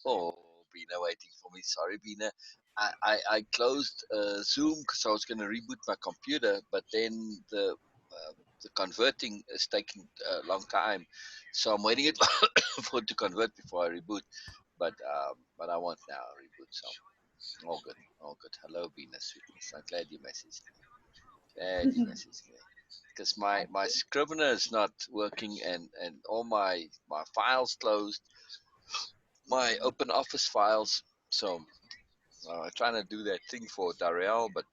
Oh, Beena waiting for me. Sorry, Beena. I closed Zoom because I was going to reboot my computer, but then the converting is taking a long time, so I'm waiting it for it to convert before I reboot. But I want now reboot. So all good, all good. Hello, Beena, sweetness. I'm glad you messaged me. Glad you messaged me. Because my Okay. Scrivener is not working, and all my files closed, my open office files. So I'm trying to do that thing for Darrell, but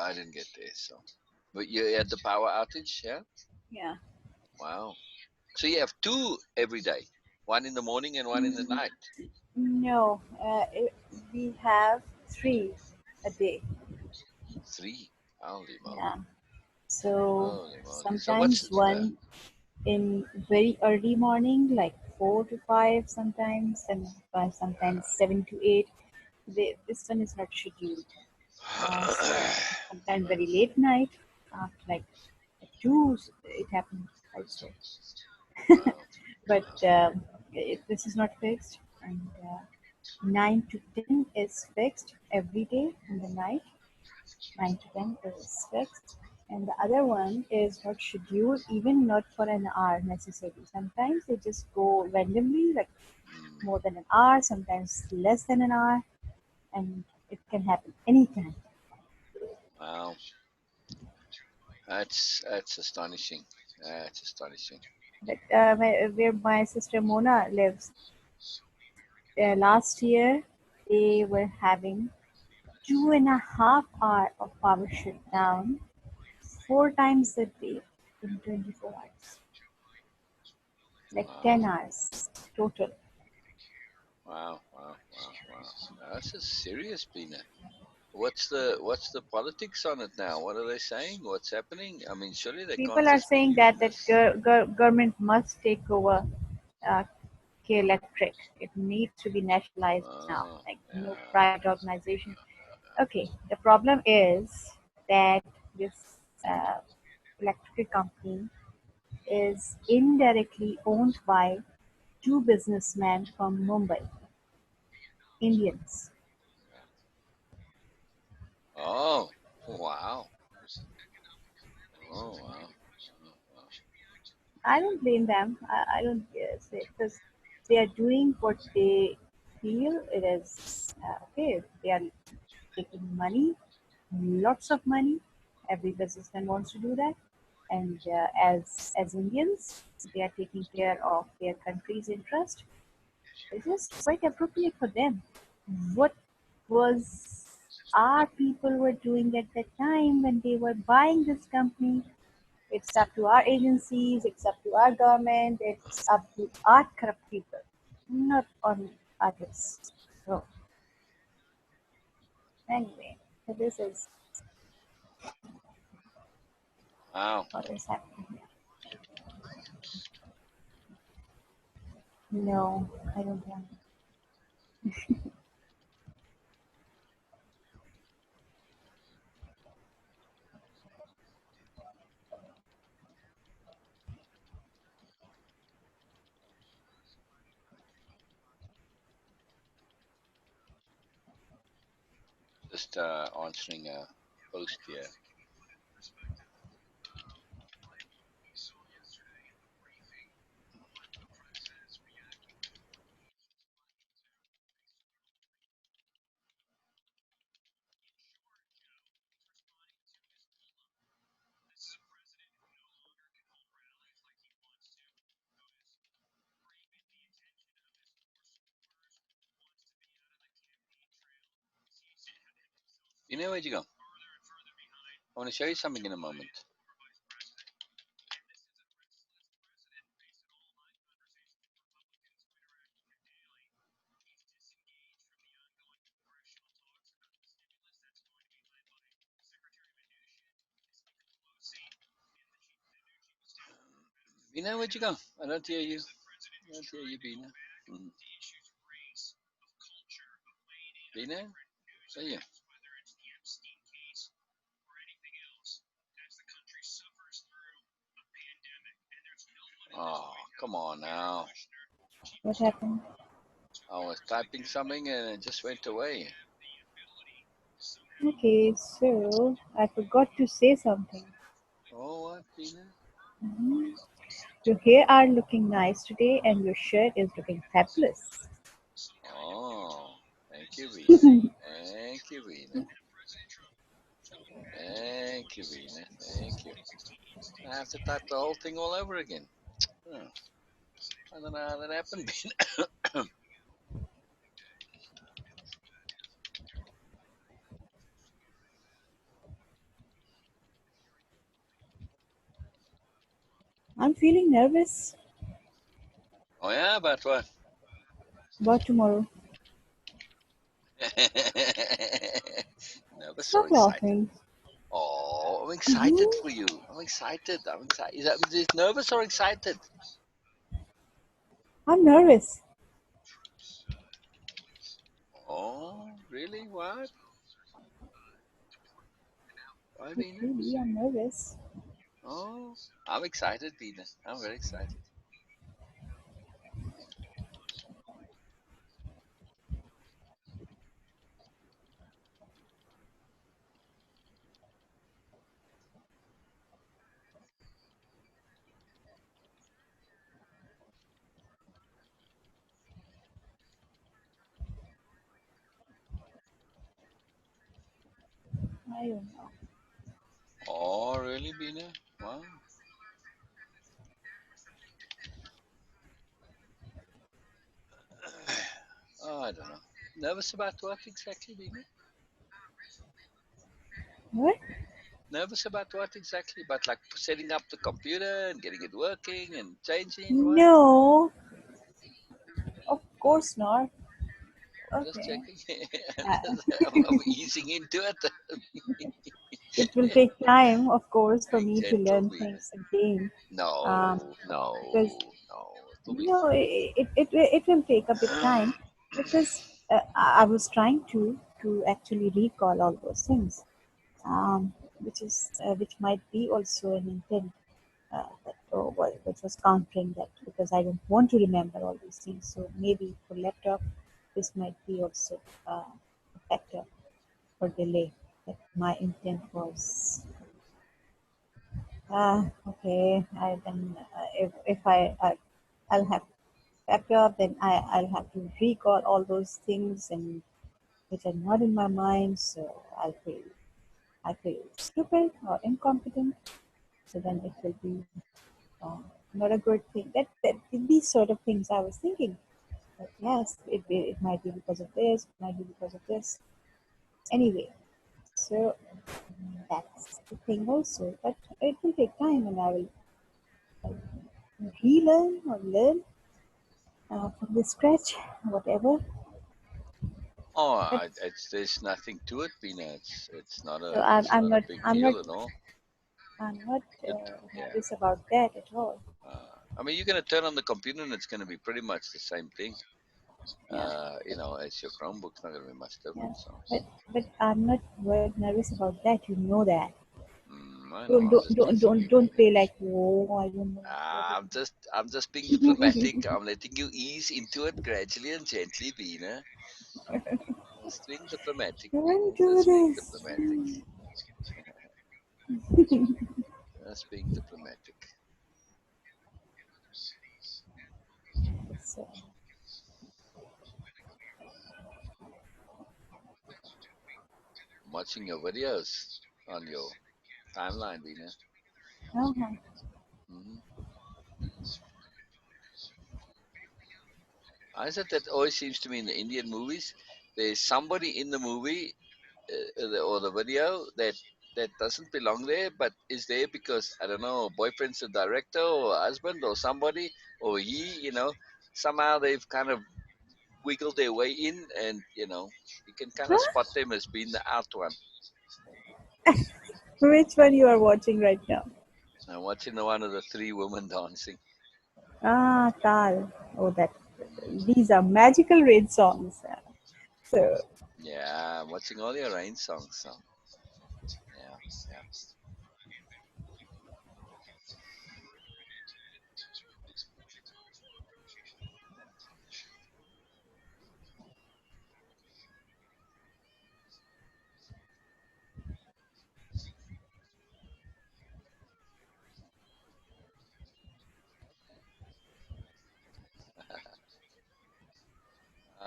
I didn't get there. So, but you had the power outage, yeah? Yeah. Wow. So you have two every day, one in the morning and one in the Mm, night. no, we have three a day. Three. Holy moly! Yeah. So Holy moly! So what's sometimes one in very early morning, like 4 to 5, sometimes, and sometimes 7 to 8. This one is not scheduled. Sometimes very late night, after like at 2, it happened also. wow. But Wow. this is not fixed, and 9 to 10 is fixed every day in the night. 9 to 10 is fixed, and the other one is not scheduled, even not for an hour necessarily. Sometimes they just go randomly, like Mm, more than an hour, sometimes less than an hour, and it can happen anytime. wow. That's astonishing. That's astonishing. But where my sister Mona lives, last year they were having 2.5 hour of power shutdown 4 times a day in 24 hours, like Wow. 10 hours total. Wow. Wow. Wow. Wow. That's a serious peanut. What's the politics on it now? What are they saying? What's happening? I mean, surely they can't People are just saying leave that this. government must take over uh, K Electric. It needs to be nationalized now, Oh, like no yeah. private organization. Okay, the problem is that this uh, electrical company is indirectly owned by two businessmen from Mumbai, Indians. Oh, wow. Oh, wow. Oh, wow. I don't blame them. I don't say, because they are doing what they feel it is okay. They are taking money, lots of money. Every businessman wants to do that, and as Indians, they are taking care of their country's interest. It is quite appropriate for them. What was our people were doing at that time when they were buying this company? It's up to our agencies, it's up to our government, it's up to our corrupt people, not on others. So anyway, so this is Wow. what is happening here. No, I don't want Just answering a post here. You know where'd you go? I want to show you something in a moment. You know where'd you go? I don't hear you. I don't hear you, Bina. Mm. Bina? Are you? Oh, come on now. what happened. I was typing something and it just went away. Okay, so I forgot to say something. Oh, what, Beena? Mhm. Your hair are looking nice today, and your shirt is looking fabulous. Oh, thank you, Beena. Thank you, Beena. Thank you, Beena. Thank you. I have to type the whole thing all over again. Oh, I don't know how that happened, Beena. I'm feeling nervous Oh, yeah, about what? about tomorrow. Nervous or Stop excited? laughing. Oh, I'm excited Mhm. for you. I'm excited. I'm excited. Is nervous or excited? I'm nervous. Oh, really? What? Why, Like, Beena? really, I'm nervous. Oh, I'm excited, Beena. I'm very excited. I don't know. Oh, really, Beena? Wow. Oh, I don't know. Nervous about what exactly, Beena? What? Nervous about what exactly? About like setting up the computer and getting it working and changing what? No, of course not. I'm just Okay. checking. Uh, I'm easing into it. it will take time, of course, for Being me to gentle, learn Beena. things again. Um, No, because no, no. It'll be no, it will take a bit time because I was trying to actually recall all those things, which might be also an intent which was countering that because I don't want to remember all these things. So maybe for laptop, this might be also a factor for delay. That my intent was okay. If I'll have backup, then I'll have to recall all those things and which are not in my mind. So I feel stupid or incompetent. So then it will be uh, not a good thing. That these sort of things I was thinking. But yes, it might be because of this, it might be because of this. Anyway, so that's the thing also. But it will take time, and I will relearn or learn from the scratch, whatever. Oh, But there's nothing to it, Bina. so I'm, It's I'm not a not big I'm not deal at all. I'm not It, yeah. nervous about that at all. I mean, you're gonna turn on the computer and it's gonna be pretty much the same thing. Yeah, As your Chromebook's not gonna be much yeah. different. So, But I'm not worried, nervous about that. You know that. I know. I'm just teasing you, Don't Bina. play like whoa. I don't know I'm just being diplomatic. I'm letting you ease into it gradually and gently, Bina. Just being diplomatic, Bina. Don't do Just being this. diplomatic. Just being diplomatic. So, I'm watching your videos on your timeline, Bina. uh-huh. Hmm. I said that always seems to me in the Indian movies, there's somebody in the movie or the video that doesn't belong there, but is there because I don't know, boyfriend's the director or husband or somebody or somehow they've kind of wiggled their way in, and you can kind of Huh? spot them as being the out one. Which one you are watching right now? I'm watching the one of the three women dancing. Ah, Tal. Oh, that. Mm, These are magical rain songs. So, yeah, I'm watching all your rain songs. So yeah, yeah.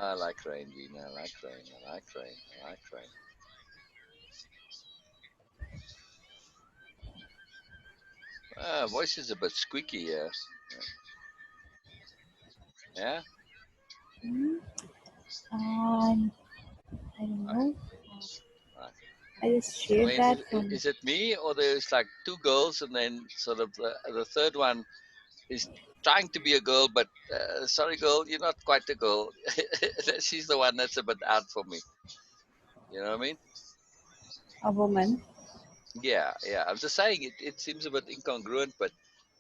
I like rain, Beena. I like rain. I like rain. I like rain. Voice is a bit squeaky. Yeah. Hmm. And I don't Right, know. right. I just I shared mean, that from. is it me or there's like two girls and then sort of the third one is trying to be a girl, but sorry, girl, you're not quite a girl. She's the one that's a bit out for me. You know what I mean? A woman. Yeah, yeah. I'm just saying it seems a bit incongruent, but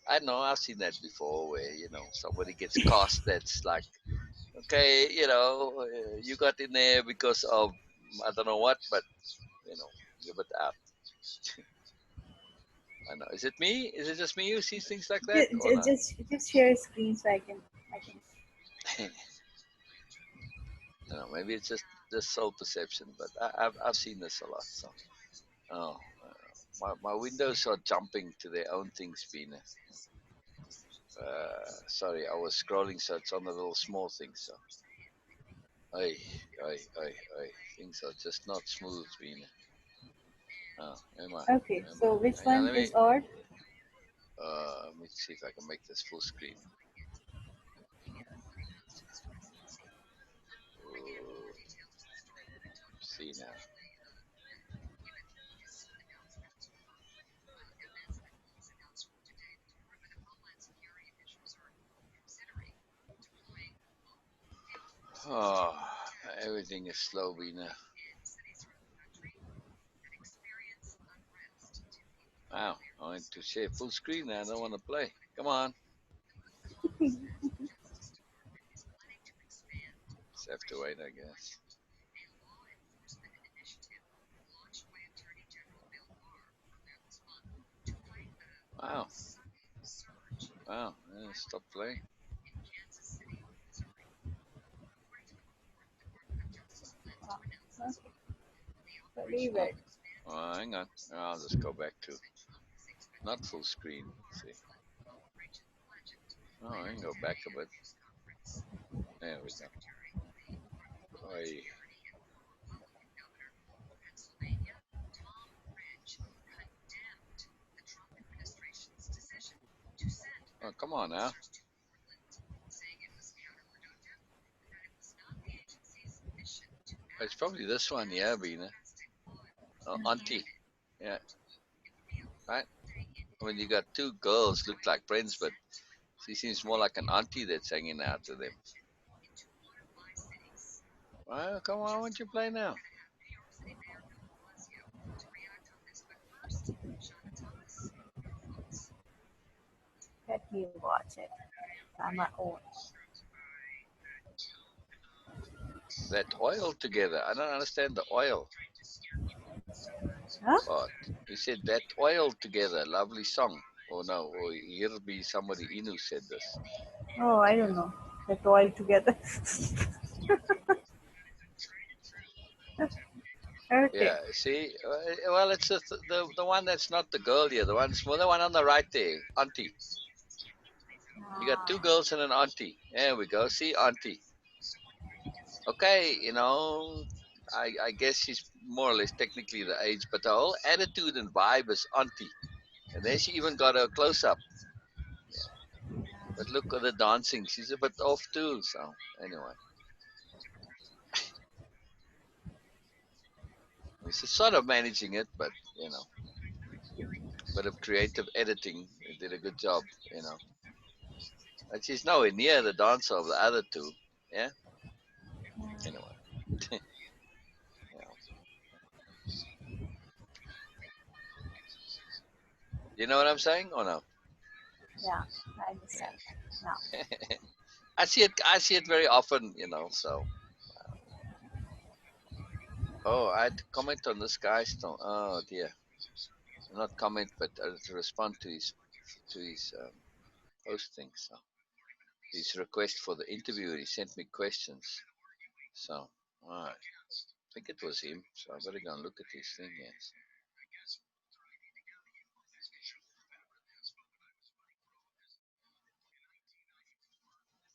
I know I've seen that before where, somebody gets cast that's like, okay, you got in there because of I don't know what, but, you're a bit out. I know. Is it me? Is it just me who sees things like that Just, or not? just share a screen so I can. Maybe it's just soul perception, but I've seen this a lot. So, oh, my windows are jumping to their own things, Beena. Sorry, I was scrolling, so it's on the little small thing. So, oi, oi, oi, oi. Things are just not smooth, Beena. Oh, am I? Okay, Am so I? which Hang on, one let me. is odd? Let me see if I can make this full screen. Ooh, see now. Oh, everything is slow, Beena. Wow, I want to share full screen now. I don't want to play. Come on. Just have to wait, I guess. Wow, wow. Stop playing. Ah, okay, very Oh, weird. hang on. I'll just go back to not full screen. See. Oh, I can go back a bit. There we go. Oi. Oh, come on now. It's probably this one, yeah, Beena. Oh, auntie. Yeah, right? I mean, you got two girls look like friends, but she seems more like an auntie that's hanging out with them. Well, come on, why don't you play now? Let me watch it on my own. That oil together. I don't understand the oil Huh? part. You said that oil together. Lovely song. Oh no, or here be somebody Inu said this. Oh, I don't know. They're all together. Yeah, Okay. see, well, it's the one that's not the girl here. The one smaller one on the right there, auntie. You got two Ah, girls and an auntie. There we go. See, auntie. Okay, I guess she's more or less technically the age, but the whole attitude and vibe is auntie. And then she even got a close up. But look at the dancing. She's a bit off too. So anyway, she's sort of managing it, but bit of creative editing. They did a good job. You know, but she's nowhere near the dancer of the other two. Yeah. Anyway, you know, you know what I'm saying or no? yeah, I understand that now. Yeah. I see it. I see it very often. So. Oh, I had to comment on this guy still. Oh dear, not comment, but to respond to his posting. So his request for the interview, he sent me questions. So all right, I think it was him. So I better go and look at his thing. Yes.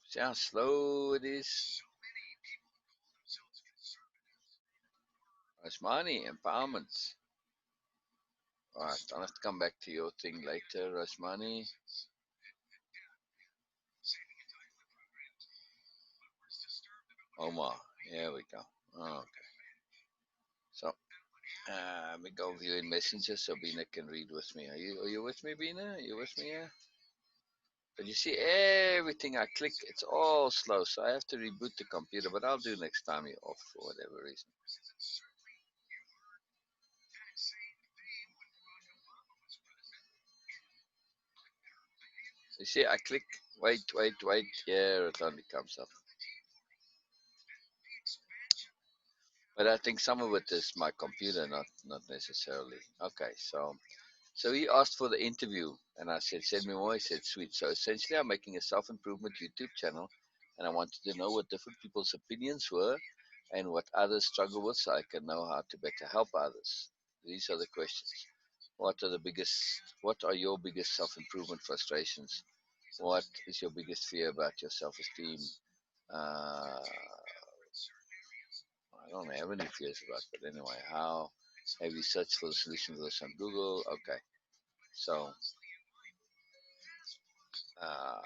See how slow it is. Rashmani, empowerment. Alright, I'll have to come back to your thing later, Rashmani. Omar, here we go. Oh, okay. So, let me go view in Messenger so Beena can read with me. Are you with me, Beena? Are you with me here? But you see, everything I click, it's all slow, so I have to reboot the computer. But I'll do next time you're off for whatever reason. You see, I click, wait. Here it only comes up. But I think some of it is my computer, not necessarily. Okay, so he asked for the interview, and I said, send me more. He said, sweet. So essentially, I'm making a self improvement YouTube channel, and I wanted to know what different people's opinions were and what others struggle with so I can know how to better help others. These are the questions. What are your biggest self improvement frustrations? What is your biggest fear about your self esteem? Uh, I don't have any fears about, but anyway, how have you searched for the solution to this on Google? Okay, so uh,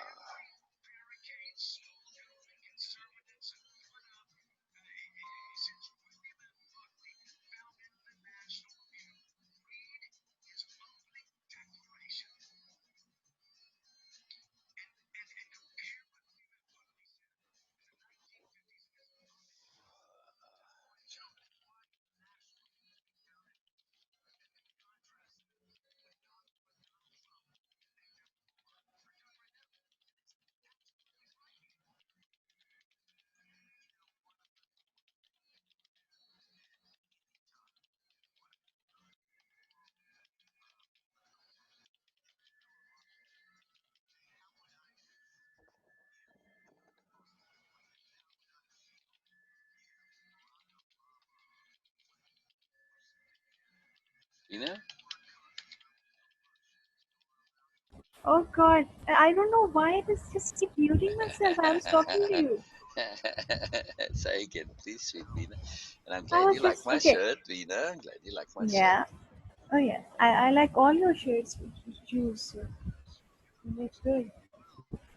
you know, Oh God, I don't know why it is just keep muting myself. I was talking to you. say again, please, sweet Beena. And I'm I glad was you like just my okay. shirt, Beena. I'm glad you like my shirt. Yeah. Oh yes. I like all your shirts which you choose. They're good,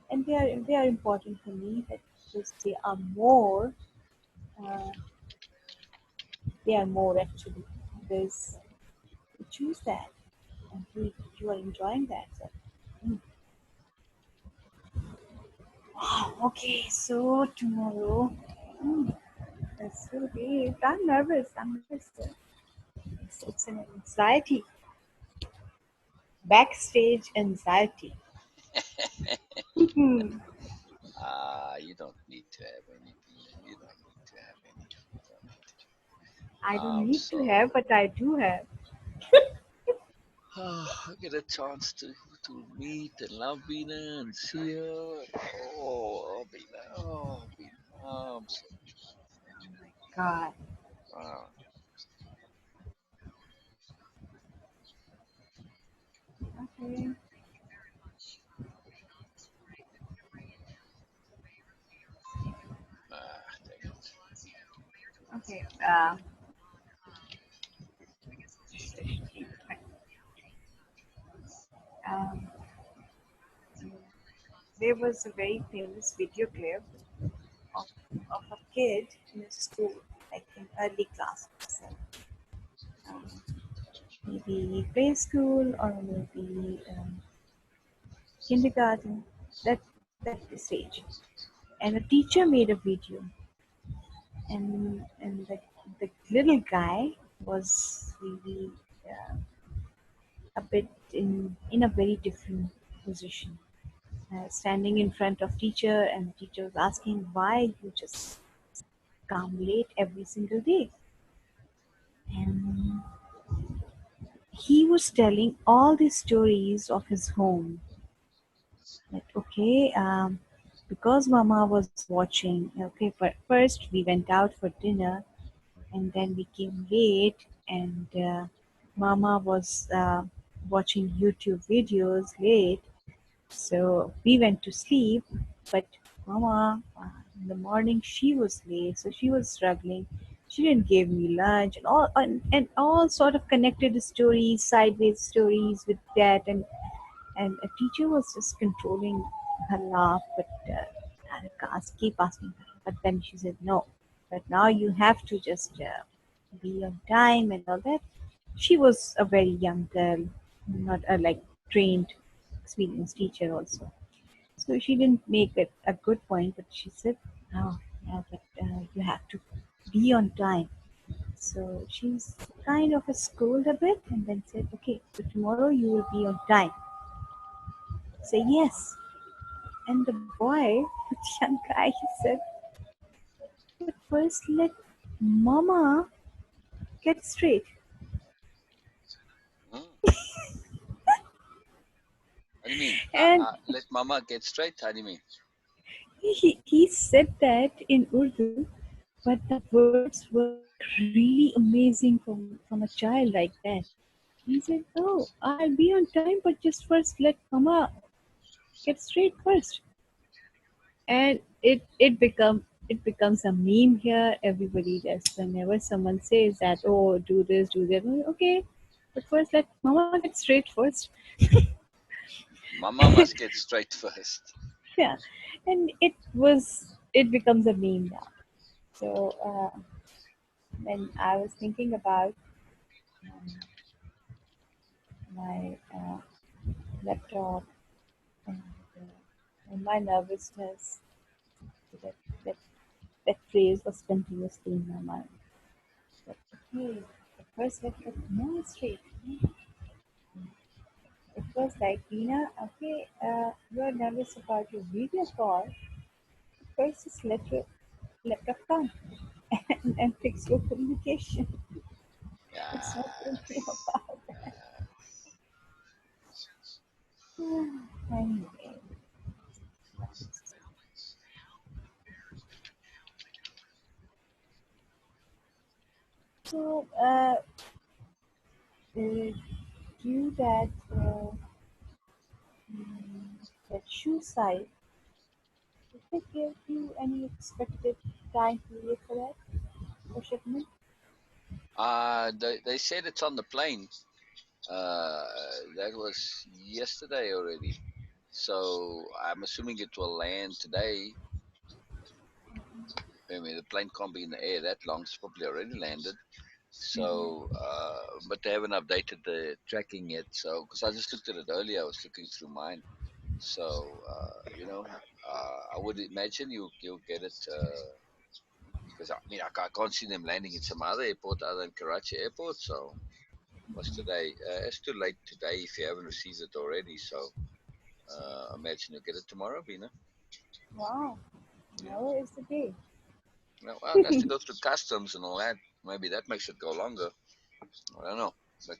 and they are important for me that because uh, they are more actually because you choose that and you are enjoying that. So, mm. Okay, so tomorrow. Mm, that's so great. I'm nervous. It's an anxiety, backstage anxiety. Mhm. You don't need to have any, Beena. You don't need to have any. You don't need to. I don't I'm need to so. have, but I do have. I get a chance to meet and love Beena and see her. Beena. Oh, Beena. I'm so. God. Uh, Okay. dang it. Okay. Um, there was a very famous video clip of, of a kid in a school, like in early classes, um, maybe preschool or maybe kindergarten, that stage. And a teacher made a video, and the little guy was really uh, a bit in a very different position, standing in front of teacher, and teacher was asking why you just come late every single day, and he was telling all the stories of his home. That okay, because mama was watching. Okay, first we went out for dinner, and then we came late, and mama was watching YouTube videos late, so we went to sleep. But mama, in the morning she was late, so she was struggling. She didn't give me lunch and all sort of connected stories, sideways stories with that, and a teacher was just controlling her laugh, but I keep asking her. But then she said no. But now you have to just be on time and all that. She was a very young girl, not a like trained, experienced teacher also. So she didn't make it a good point, but she said, "Oh, yeah, but you have to be on time." So she's kind of a scold a bit, and then said, "Okay, so tomorrow you will be on time." Say yes, and the boy, the young guy, he said, "But first let Mama get straight." Hmm. What do you mean? And Let mama get straight. How do you mean? he said that in Urdu, but the words were like really amazing from a child like that. He said, "Oh, I'll be on time, but just first let Mama get straight first." And it becomes a meme here. Everybody does. Whenever someone says that, "Oh, do this, do that," "Oh, okay, but first let Mama get straight first." Mama must get straight first. Yeah, and it becomes a meme now. So when I was thinking about um, my laptop and, and my nervousness, that, that that phrase was continuously in my mind. But okay, the first let get more straight. It was like, Beena, okay, you're nervous about your video call. First, just let your laptop come and fix your communication. It's not going to be Yes. about anyway. So, do that that shoe size, did they give you any expected time period for that for shipment? They said it's on the plane. Uh, that was yesterday already. So I'm assuming it will land today. I mean, the plane can't be in the air that long. It's probably already landed. So, but they haven't updated the tracking yet. So, because I just looked at it earlier, I was looking through mine. So, I would imagine you'll get it. Because I mean, I can't see them landing in some other airport other than Karachi Airport. So, what's today? It's too late today if you haven't received it already. So, imagine you'll get it tomorrow, Bina. Wow, Yeah. tomorrow is the day. Yeah, well, it has to go through customs and all that. Maybe that makes it go longer. I don't know. But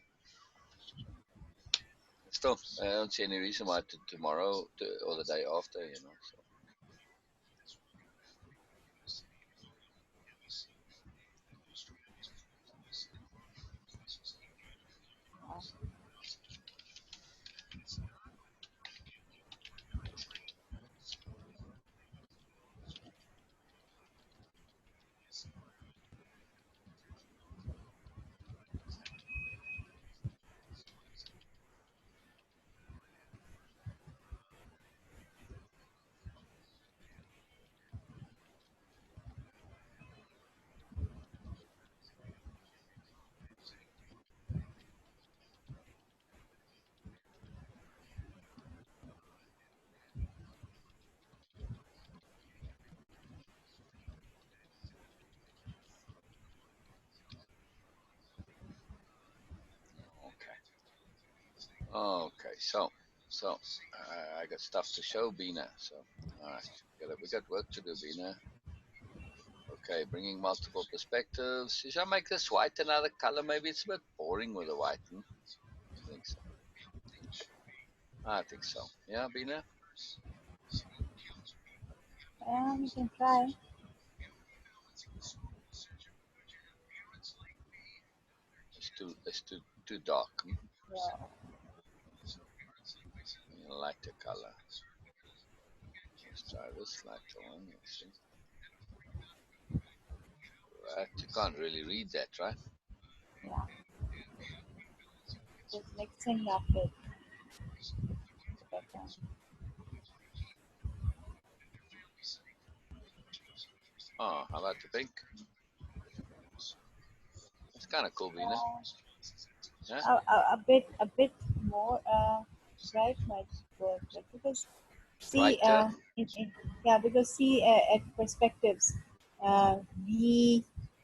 still, I don't see any reason why tomorrow or the day after, So, okay. Okay, I got stuff to show Bina. So, all right, we got work to do, Bina. Okay, bringing multiple perspectives. Should I make this white another color? Maybe it's a bit boring with the white. I think so. I think so. Yeah, Bina. You can try. It's too dark. Yeah. Lighter color. Let's try this lighter one. Let's see. You can't really read that, right? Yeah, just mixing up with the background. Oh, how about the pink? That's kind of cool, Beena. Uh, Yeah, a bit more bright might work, like, because see, brighter. yeah, because see, at perspectives, V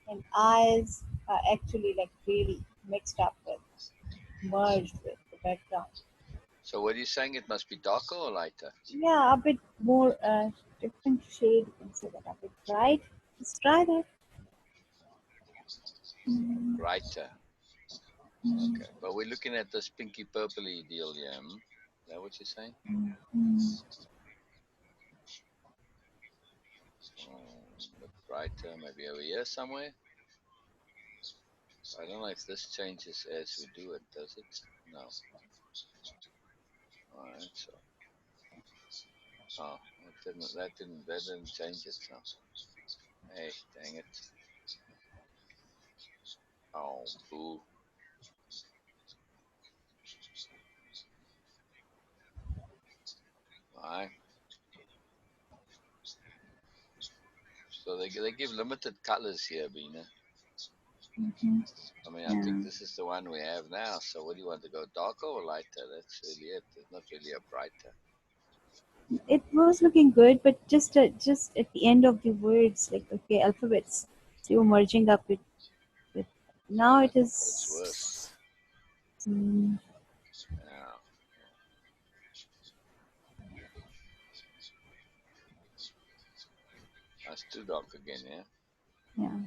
and I's are actually like really mixed up with, merged with the background. So what are you saying? It must be darker or lighter? Yeah, a bit more different shade. You can say that a bit bright. Let's try that. Mm, Brighter. mm, Okay, but we're looking at this pinky purpley deal here. Hmm? Is that what you're saying? mm. Oh, but brighter, maybe over here somewhere. I don't know if this changes as we do it, does it? No. Alright, so oh, that didn't change it. So hey, dang it! Oh, boo! Alright, so they give limited colors here, Beena. Mhm. I mean, I think Yeah. this is the one we have now. So what do you want to go, darker or lighter? That's really it. There's not really a brighter. It was looking good, but just at the end of the words, like, okay, alphabets, they were merging up with. Now it It's worse. is. Mm, Yeah, that's too dark again. Yeah. yeah.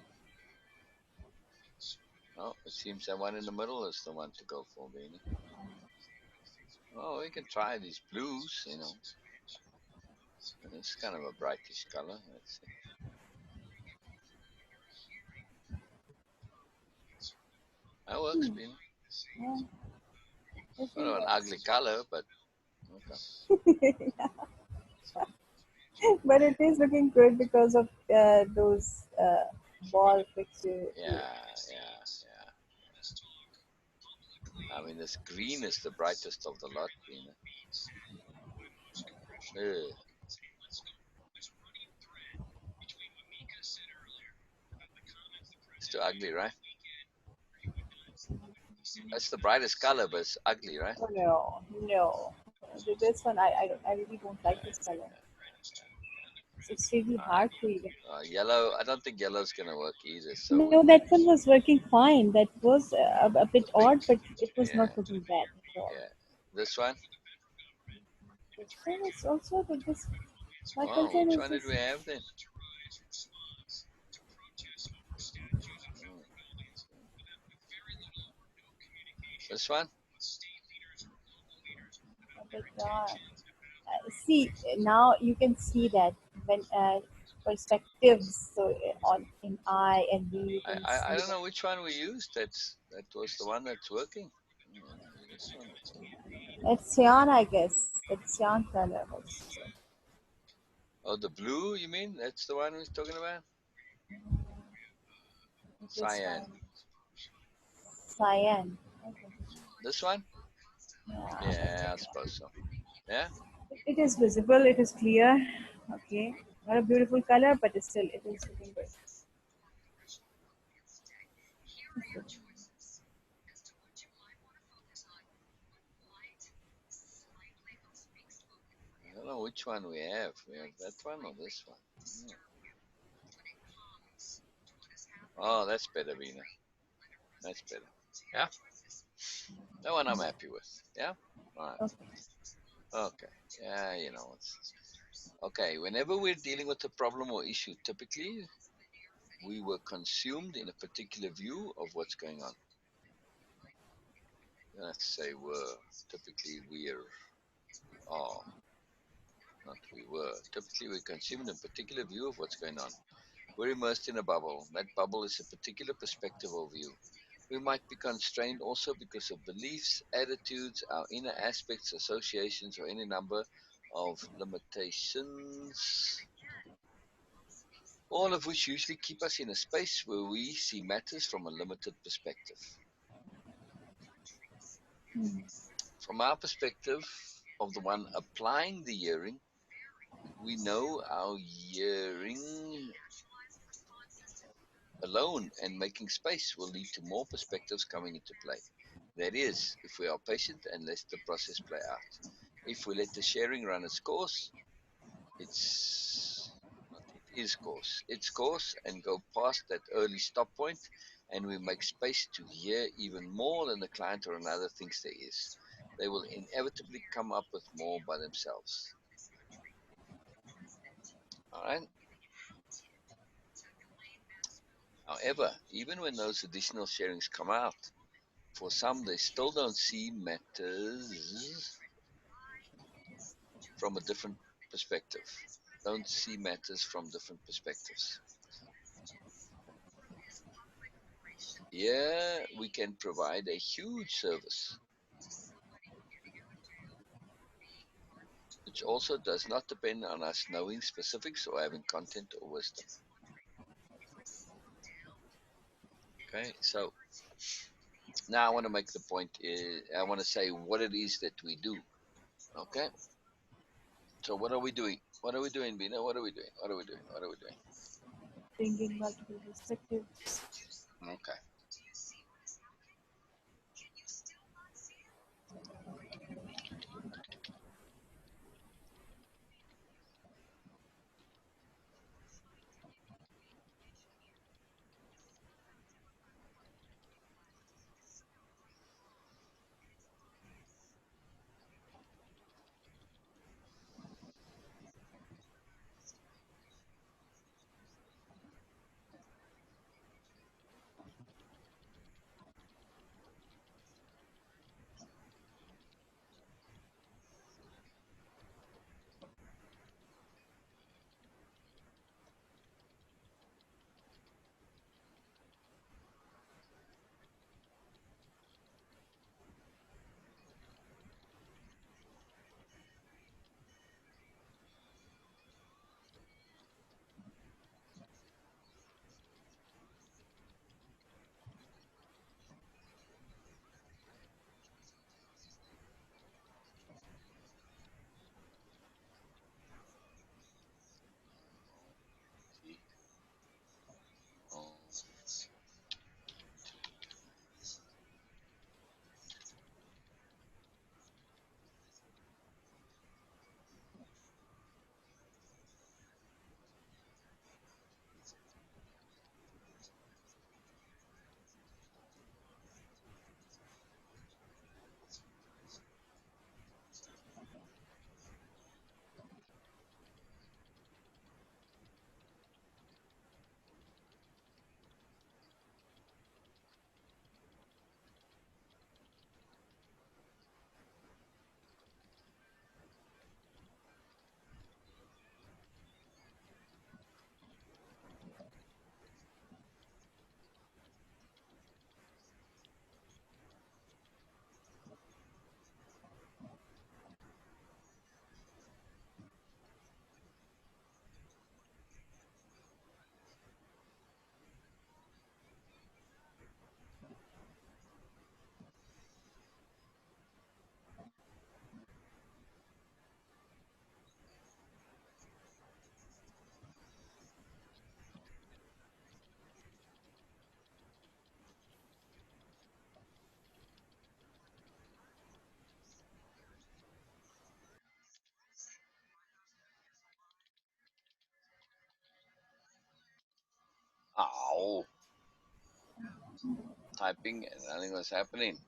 Oh, it seems that one in the middle is the one to go for, Beena. Oh, we can try these blues. It's kind of a brightish color. Let's see. That works, Hmm, Beena. yeah. I Sort think of an ugly that's. color, but okay. But it is looking good because of those ball fixture. Yeah, yeah, yeah. I mean, this green is the brightest of the lot, Beena. Ugh. It's too ugly, right? That's the brightest color, but it's ugly, right? Oh no, no. This one, I really don't like this color. It's really All right. hard to even. Yellow. I don't think yellow's gonna work either. So No, that one was working fine. That was a bit pink. odd, but it was Yeah, not looking bad at all. yeah. This one. This one is also like this. My Oh, concern which is one did this we have then? Oh, this one. a bit dark. See, now you can see that when perspectives, so on in I and V, you I, can I, I see don't that. know which one we used. That was the one that's working. Maybe this one. It's cyan, I guess. It's cyan color. Oh, the blue. You mean that's the one we're talking about? This Cyan. one, cyan. Okay. This one? Yeah, Yeah, I suppose so. Yeah. it is visible. It is clear. Okay, not a beautiful color, but it's still it is looking good. I don't know which one we have. We have that one or this one. Oh, that's better, Vina. That's better. Yeah. That one I'm happy with. Yeah. All right. Okay. Okay. Yeah, okay. Whenever we're dealing with a problem or issue, typically we were consumed in a particular view of what's going on. Let's say were. Typically are, not we were. Typically we're consumed in a particular view of what's going on. We're immersed in a bubble. That bubble is a particular perspective or view. We might be constrained also because of beliefs, attitudes, our inner aspects, associations, or any number of limitations. all of which usually keep us in a space where we see matters from a limited perspective. Hmm. From our perspective of the one applying the hearing, we know our hearing alone and making space will lead to more perspectives coming into play. That is, if we are patient and let the process play out. If we let the sharing run its course, it's not it is course. Its course and go past that early stop point and we make space to hear even more than the client or another thinks there is. They will inevitably come up with more by themselves. Alright? However, even when those additional sharings come out, for some they still don't see matters from a different perspective. Don't see matters from different perspectives. Here we can provide a huge service, which also does not depend on us knowing specifics or having content or wisdom. Okay, so now I want to make the point. I want to say what it is that we do. Okay, so what are we doing? What are we doing, Beena? What are we doing? What are we doing? What are we doing? Bringing multiple perspectives. Okay. Oh, ow! Typing and nothing was happening.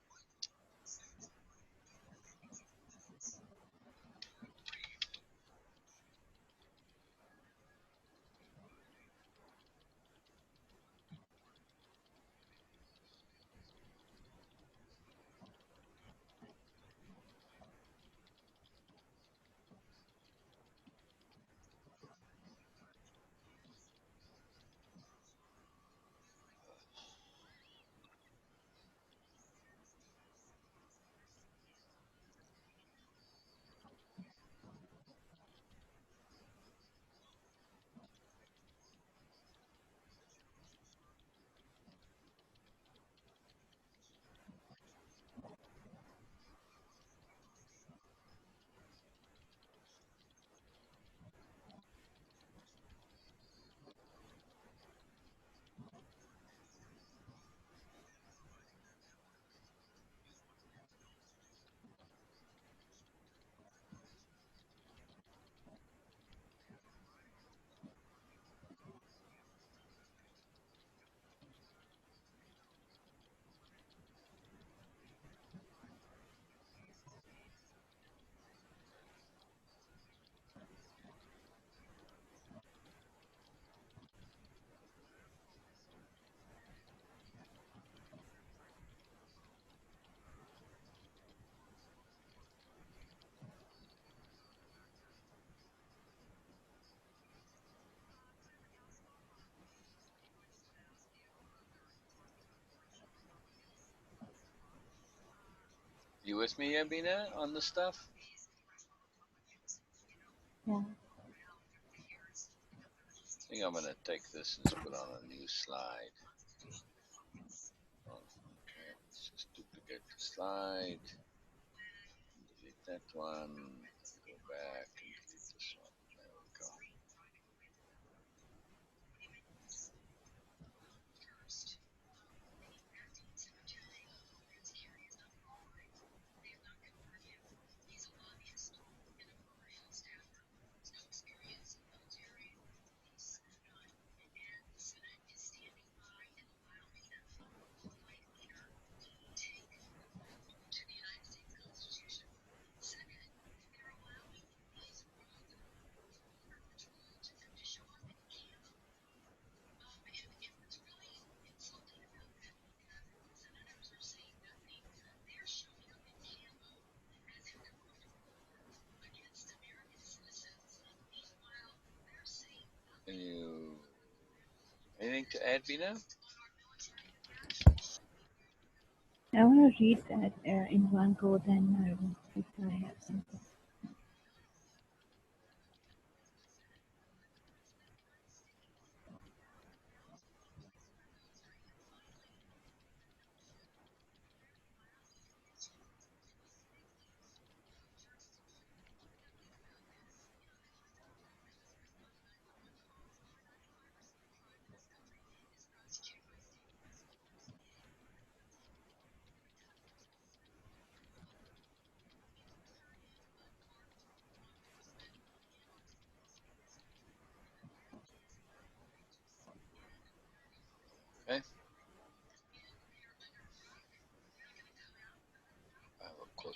You with me, Abina, on the stuff? Yeah. I think I'm gonna take this and just put on a new slide. Oh, okay, let's just duplicate the slide. Delete that one. Go back and delete this one. There we go. Can you anything to add, Bina? I want to read that in one go, then I will, if I have something. Okay. I have a quote.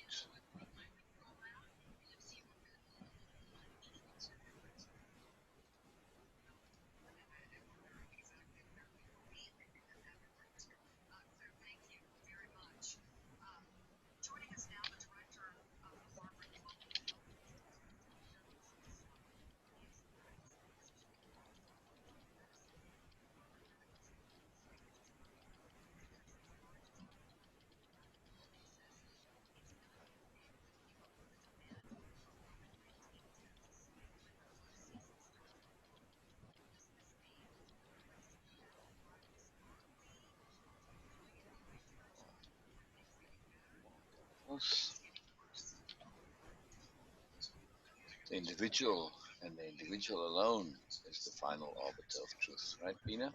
The individual and the individual alone is the final arbiter of truth, right, Bina?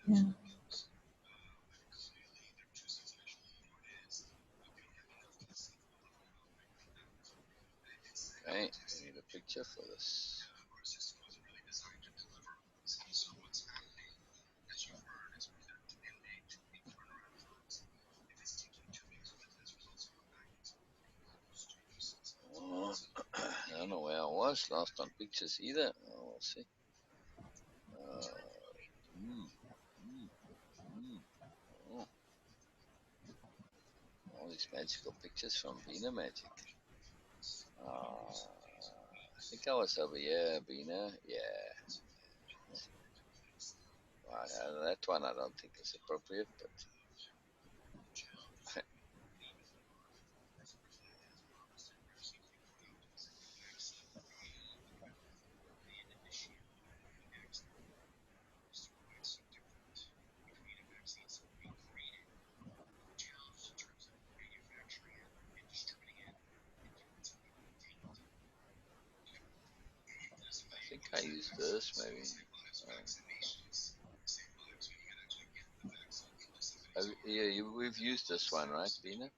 Yeah. Okay, we need a picture for this. Oh, I don't know where I was last on pictures either. Oh, we'll see. Mm, mm, mm. Oh, all these magical pictures from Beena Magic. I think I was over here, Beena. Yeah. That one I don't think is appropriate, but I think I used this maybe. Yeah, we've used this one, right, Beena?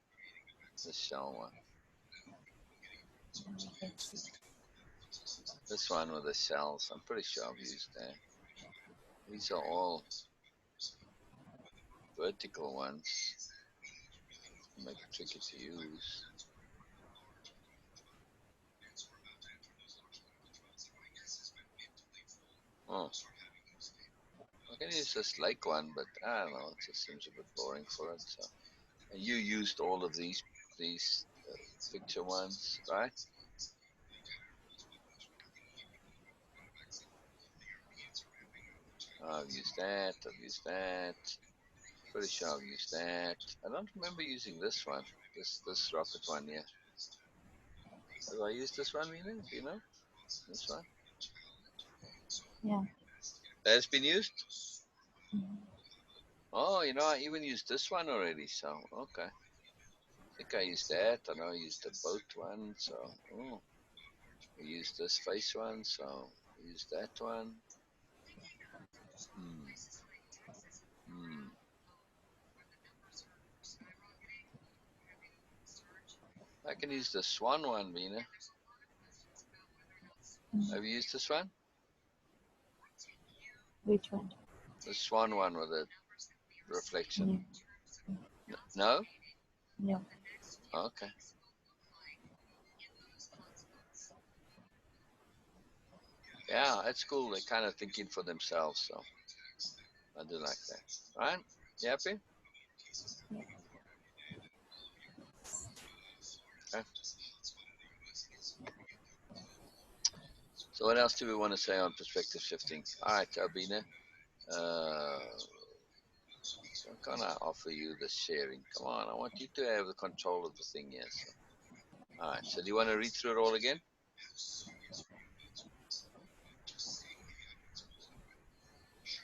The shell one. Let's see. This one with the shells, I'm pretty sure I've used that. These are all vertical ones. Make it tricky to use. Oh, I can use this lake one, but I don't know. It just seems a bit boring for it. So, and you used all of these picture ones, right? I've used that. I've used that. Pretty sure I've used that. I don't remember using this one. This rocket one here. Have I used this one, Beena? Do you know? This one? Yeah. That's been used? Mhm. Oh, I even used this one already, so okay. I think I used that. I know I used the boat one, so I used this face one, so I used that one. Hmm. Hmm. I can use the swan one, Beena. Mhm. Have you used this one? Which one? The swan one with the reflection. No. No? No. Okay. Yeah, that's cool. They're kind of thinking for themselves, so I do like that. All right? You happy? Yeah. Okay. So what else do we want to say on perspective shifting? All right, Albina. What can I offer you the sharing? Come on, I want you to have the control of the thing here. So. All right. So do you want to read through it all again,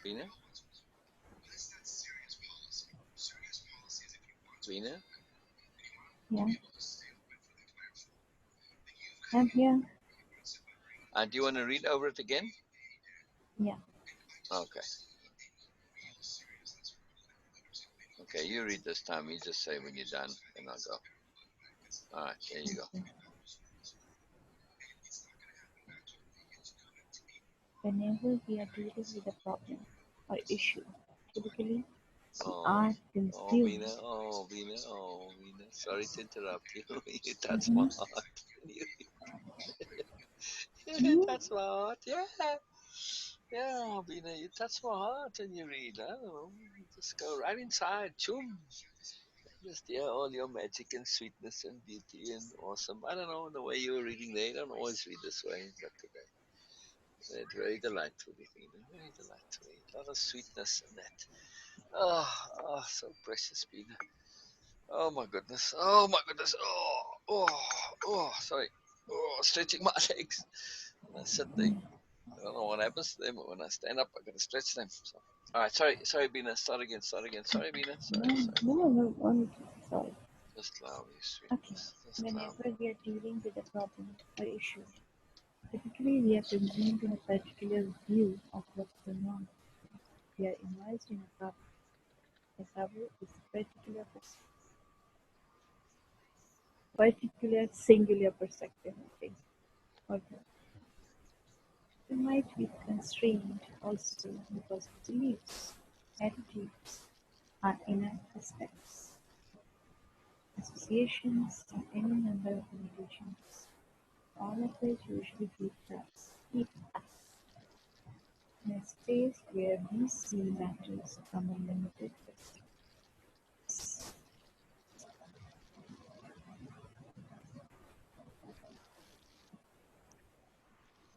Bina? Bina? Yeah. I'm here. Do you want to read over it again? Yeah. Okay. Okay, you read this time. You just say when you're done, and I'll go. All right, there you go. Okay. Whenever we are dealing with a problem or issue, typically we Oh, are oh, Bina, confused. oh, Bina, oh, Bina. Sorry to interrupt you. You touch my Mm-hmm. heart. You Mm-hmm. touch my heart. Yeah. Yeah, Bina, you touch my heart when you read. I don't know. Just go right inside. Choom. Just hear all your magic and sweetness and beauty and awesome. I don't know the way you were reading there. You don't always read this way, but today. It's very delightful, Bina. Very delightful. A lot of sweetness in that. Oh, oh, so precious, Bina. Oh my goodness. Oh my goodness. Oh, oh, oh, sorry. Oh, stretching my legs. When I sit there, I don't know what happens to them, but when I stand up, I gotta stretch them. So. All right, sorry, Bina. Start again, start again. Sorry, Bina. No, Sorry, sorry. no, no, no, sorry. Just allow me, Okay. sweetness. Just allow me. Whenever we are dealing with a problem or issue, typically we are consumed in a particular view of what's going on. We are immersed in a bubble. A bubble is a particular singular perspective of things. Okay. We might be constrained also because beliefs, attitudes, our inner aspects, associations, and any number of limitations, all of which usually keep us in a space where we see matters from a limited perspective.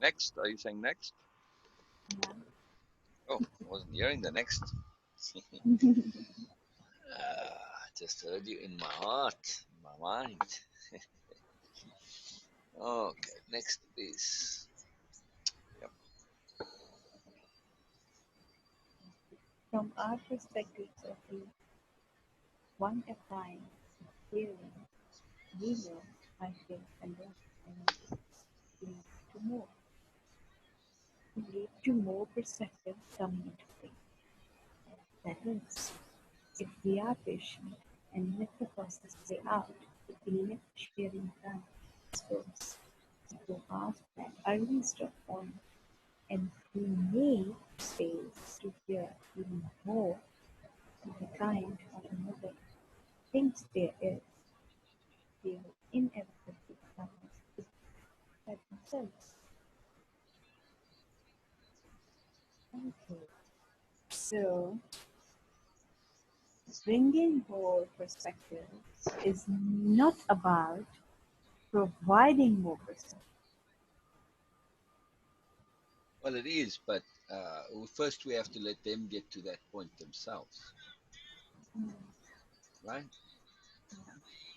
Next, are you saying next? Yeah. Oh, I wasn't hearing the next. I just heard you in my heart, in my mind. Okay, next is. Yep. From our perspectives of view, one at a time, clearly, we know I feel alone and lead to more. Lead to more perspective coming into play. That is, if we are patient and let the process play out, if we let sharing time first to ask that early stop point, and we make space to hear even more of the kind of another thinks there is, they will inevitably come at themselves. Okay, so bringing more perspective is not about providing more perspective. Well, it is, but first we have to let them get to that point themselves. mm, right?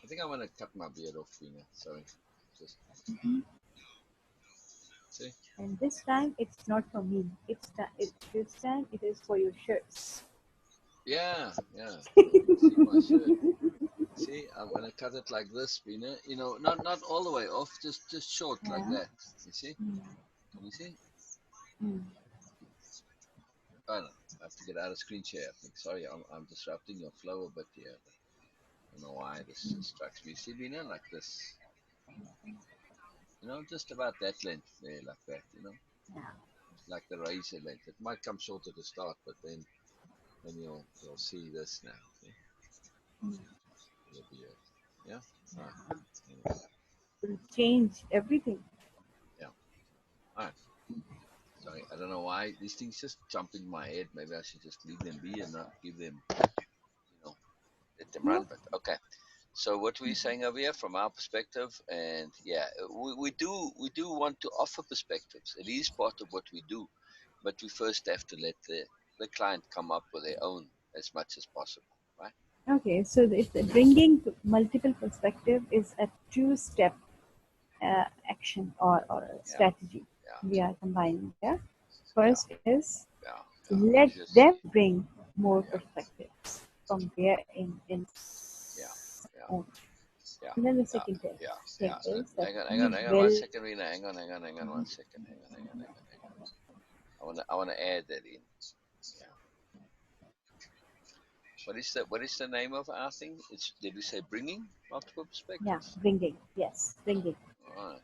I think I want to cut my beard off, Beena. Sorry, just mhm. see. And this time it's not for me. This time it is for your shirts. Yeah, yeah. See my shirt. See, I'm gonna cut it like this, Beena. You know, not all the way off, just short like Yeah. that. You see? Mm, Can you see? mm, Oh no, I have to get out of screen share. I think. Sorry, I'm disrupting your flow a bit here. But I don't know why this mm. distracts me. See, Beena, like this. You know, just about that length there, like that. You know, Yeah. like the razor length. It might come shorter to start, but then you'll see this now. See? Mm, The beard. Yeah. All right. yeah. Anyway, Will change everything. yeah. All right. Sorry, I don't know why these things just jump in my head. Maybe I should just leave them be and not give them, let them No. run. But okay. So what were you saying over here from our perspective? And yeah, we do want to offer perspectives. It is part of what we do, but we first have to let the client come up with their own as much as possible, right? Okay, so bringing multiple perspective is a two-step action or a Yeah, strategy yeah, we are combining there. yeah, First is yeah, yeah. let We just them bring more yeah, perspectives from their in yeah, yeah, own. yeah, And then the yeah, second yeah, thing yeah. is that Hang we on, hang on, one will. second, Rena. Hang on, one second. Hang on. I wanna add that in. Yeah. What is the name of our thing? It's did we say bringing multiple Yeah, perspectives? bringing. Yes, bringing. All right.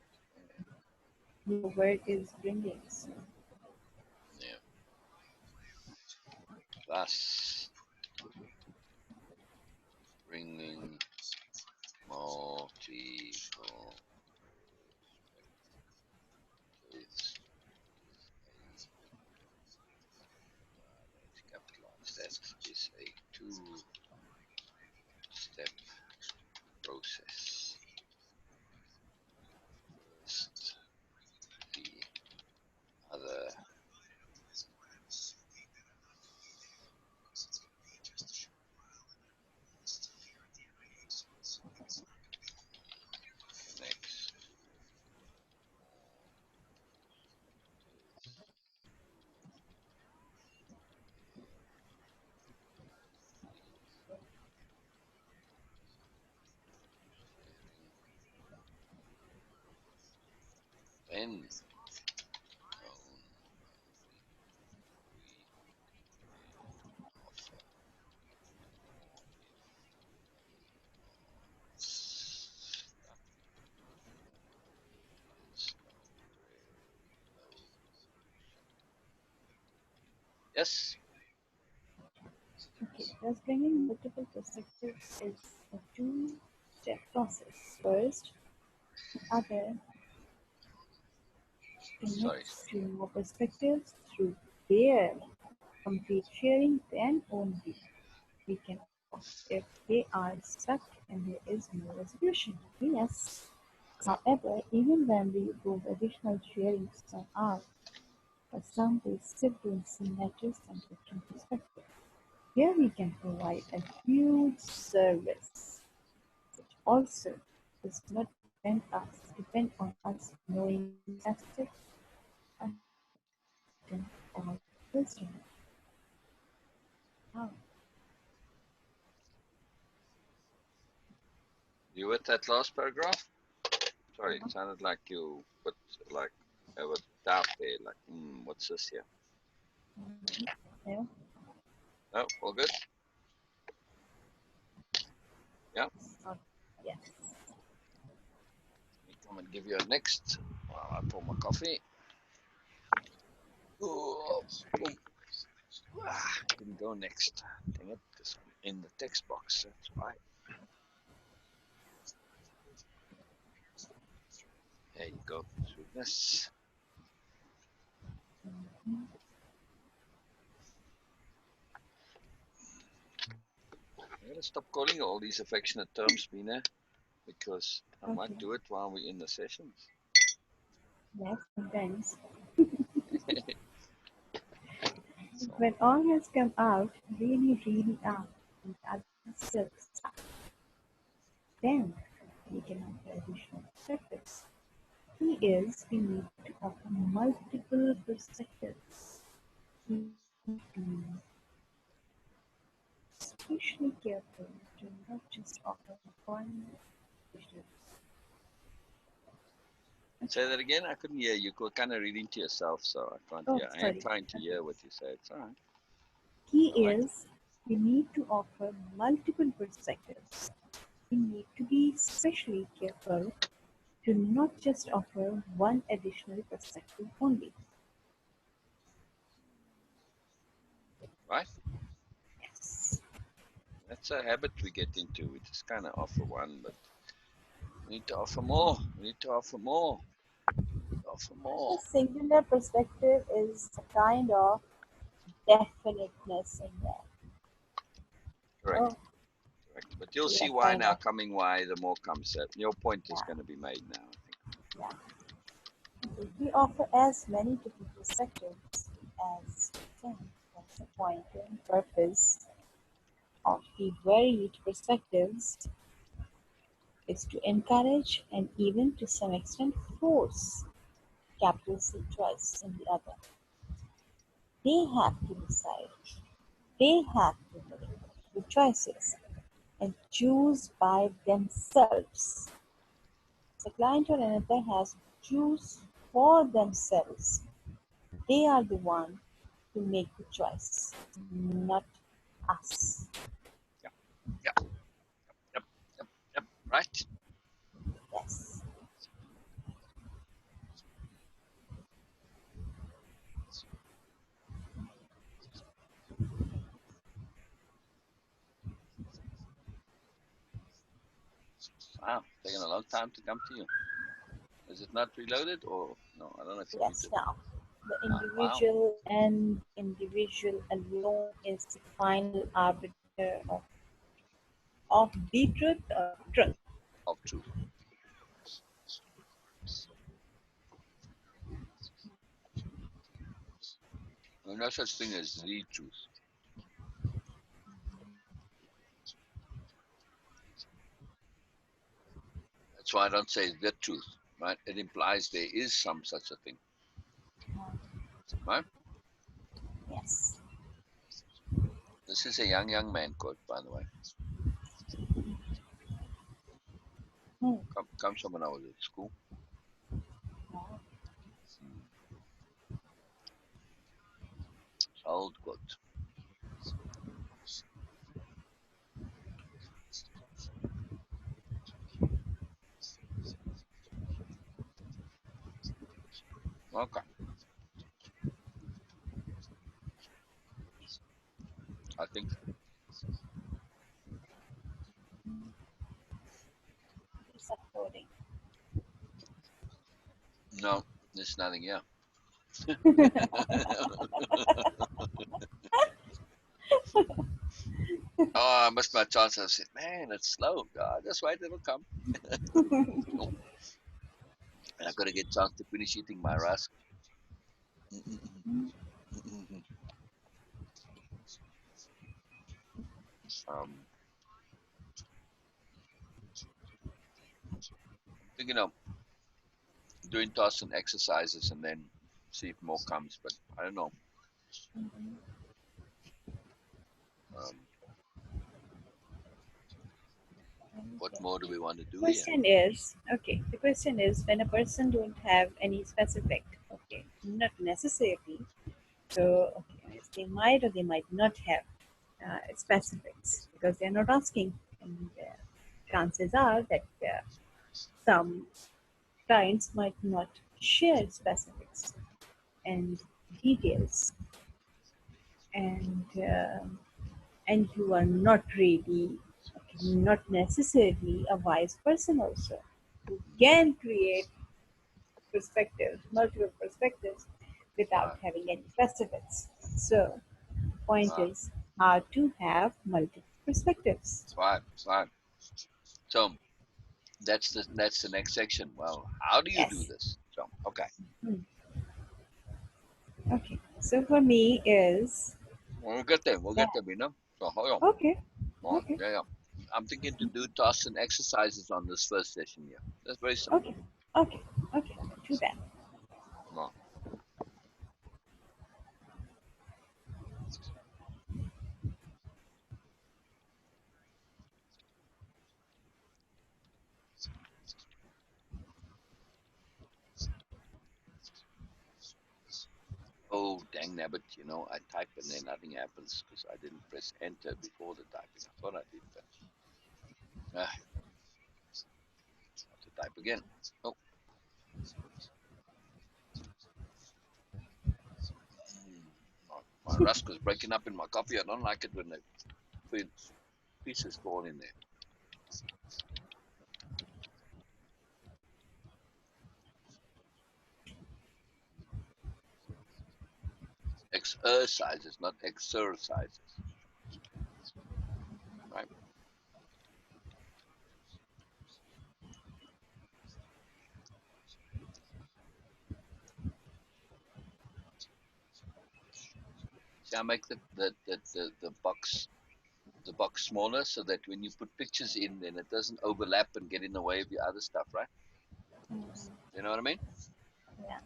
Your word is bringing. So, Yeah. Thus bringing multiple perspectives is let's capitalize that is a two-step process. First, the other connects then known we can offer more if stuck is no yes. okay, thus bringing multiple perspectives is a two-step process. First, the other Sorry, connects sorry. to more perspectives through their complete sharing, then only we can offer if they are stuck and there is no resolution. Yes. However, even when those additional sharings come out, for some they still don't see matches and different perspectives. Here we can provide a huge service, which also does not depend on us knowing these aspects and or wisdom. How? You with that last paragraph? Sorry, it sounded like you put like a doubt there. Like, what's this here? Yeah. Oh, all good. Yeah. Or, yes. Let me come and give you a next while I pour my coffee. Oh, boom. Didn't go next. Dang it, because I'm in the text box. That's why. There you go. Sweetness. I'm gonna stop calling you all these affectionate terms, Beena, because I might Okay. do it while we're in the sessions. Yes, sometimes. So When all has come out, really, really out. and other self-stuck. Then we can offer additional perspectives. Key is we need to offer multiple perspectives. We need to be especially careful to not just offer one additional. Say that again. I couldn't hear you. You're kind of reading to yourself, so I can't Oh, hear. I am sorry. trying to Okay. hear what you say. It's all right. Key All right. is we need to offer multiple perspectives. We need to be especially careful to not just offer one additional perspective only. Right. Yes. That's a habit we get into. We just kind of offer one, but we need to offer more. We need to offer more. Offer The more. singular perspective is a kind of definiteness in there. Correct. Oh, Correct. But you'll we see are why kind now. of, Coming why, the more comes. Your point is yeah, going to be made now. I think. yeah. Okay. We offer as many different perspectives as we can. That's the point and purpose of the varied perspectives is to encourage and even to some extent force capital C choice in the other. They have to decide. They have to make the choices and choose by themselves. The client or another has to choose for themselves. They are the one to make the choice, not us. Yeah. Yep. Yep. Yep. Yep. Right. Yes. Wow. Taking a long time to come to you. Is it not reloaded or no? I don't know if you're Yes. muted. Now, the Ah, wow. individual and the individual alone is the final arbiter of the truth or truth. Of truth. There's no such thing as the truth. That's why I don't say the truth. Right? It implies there is some such a thing. Right? Yes. This is a young man quote, by the way. Hmm. Comes from when I was at school. Wow. Mm. Old quote. Okay. I think It's uploading. no, there's nothing here. Oh, I missed my chance. I said, man, it's slow. Just wait, it'll come. Nope. And I gotta get a chance to finish eating my rusk. um, thinking of doing tasks and exercises and then see if more comes. But I don't know. Um, what Okay. more do we want to do here? Question is, okay, the question is when a person don't have any specific, okay, not necessarily, so okay, yes, they might or they might not have specifics because they're not asking, and chances are that some clients might not share specifics and details, and and you are not really, okay, not necessarily a wise person also. You can create perspectives, multiple perspectives, without Right, having any specifics. So, point right, is how to have multiple perspectives. right, right. So that's the next section. Well, how do you do Yes. this? So okay, Hmm. Okay. So for me is we'll get there. We'll yeah. get there, Beena. So hold on. Okay. Oh, Okay, yeah, yeah. I'm thinking to do tasks and exercises on this first session here. That's very simple. okay, okay, okay. Do that. No. Oh, dang nabbit, I type and then nothing happens because I didn't press enter before the typing. I thought I did, but have to type again. Oh, mm, my rusk was breaking up in my coffee. I don't like it when the pieces fall in there. Exercises, not exercises, right? See, I make the box smaller so that when you put pictures in, then it doesn't overlap and get in the way of your other stuff, right? You know what I mean? Yeah.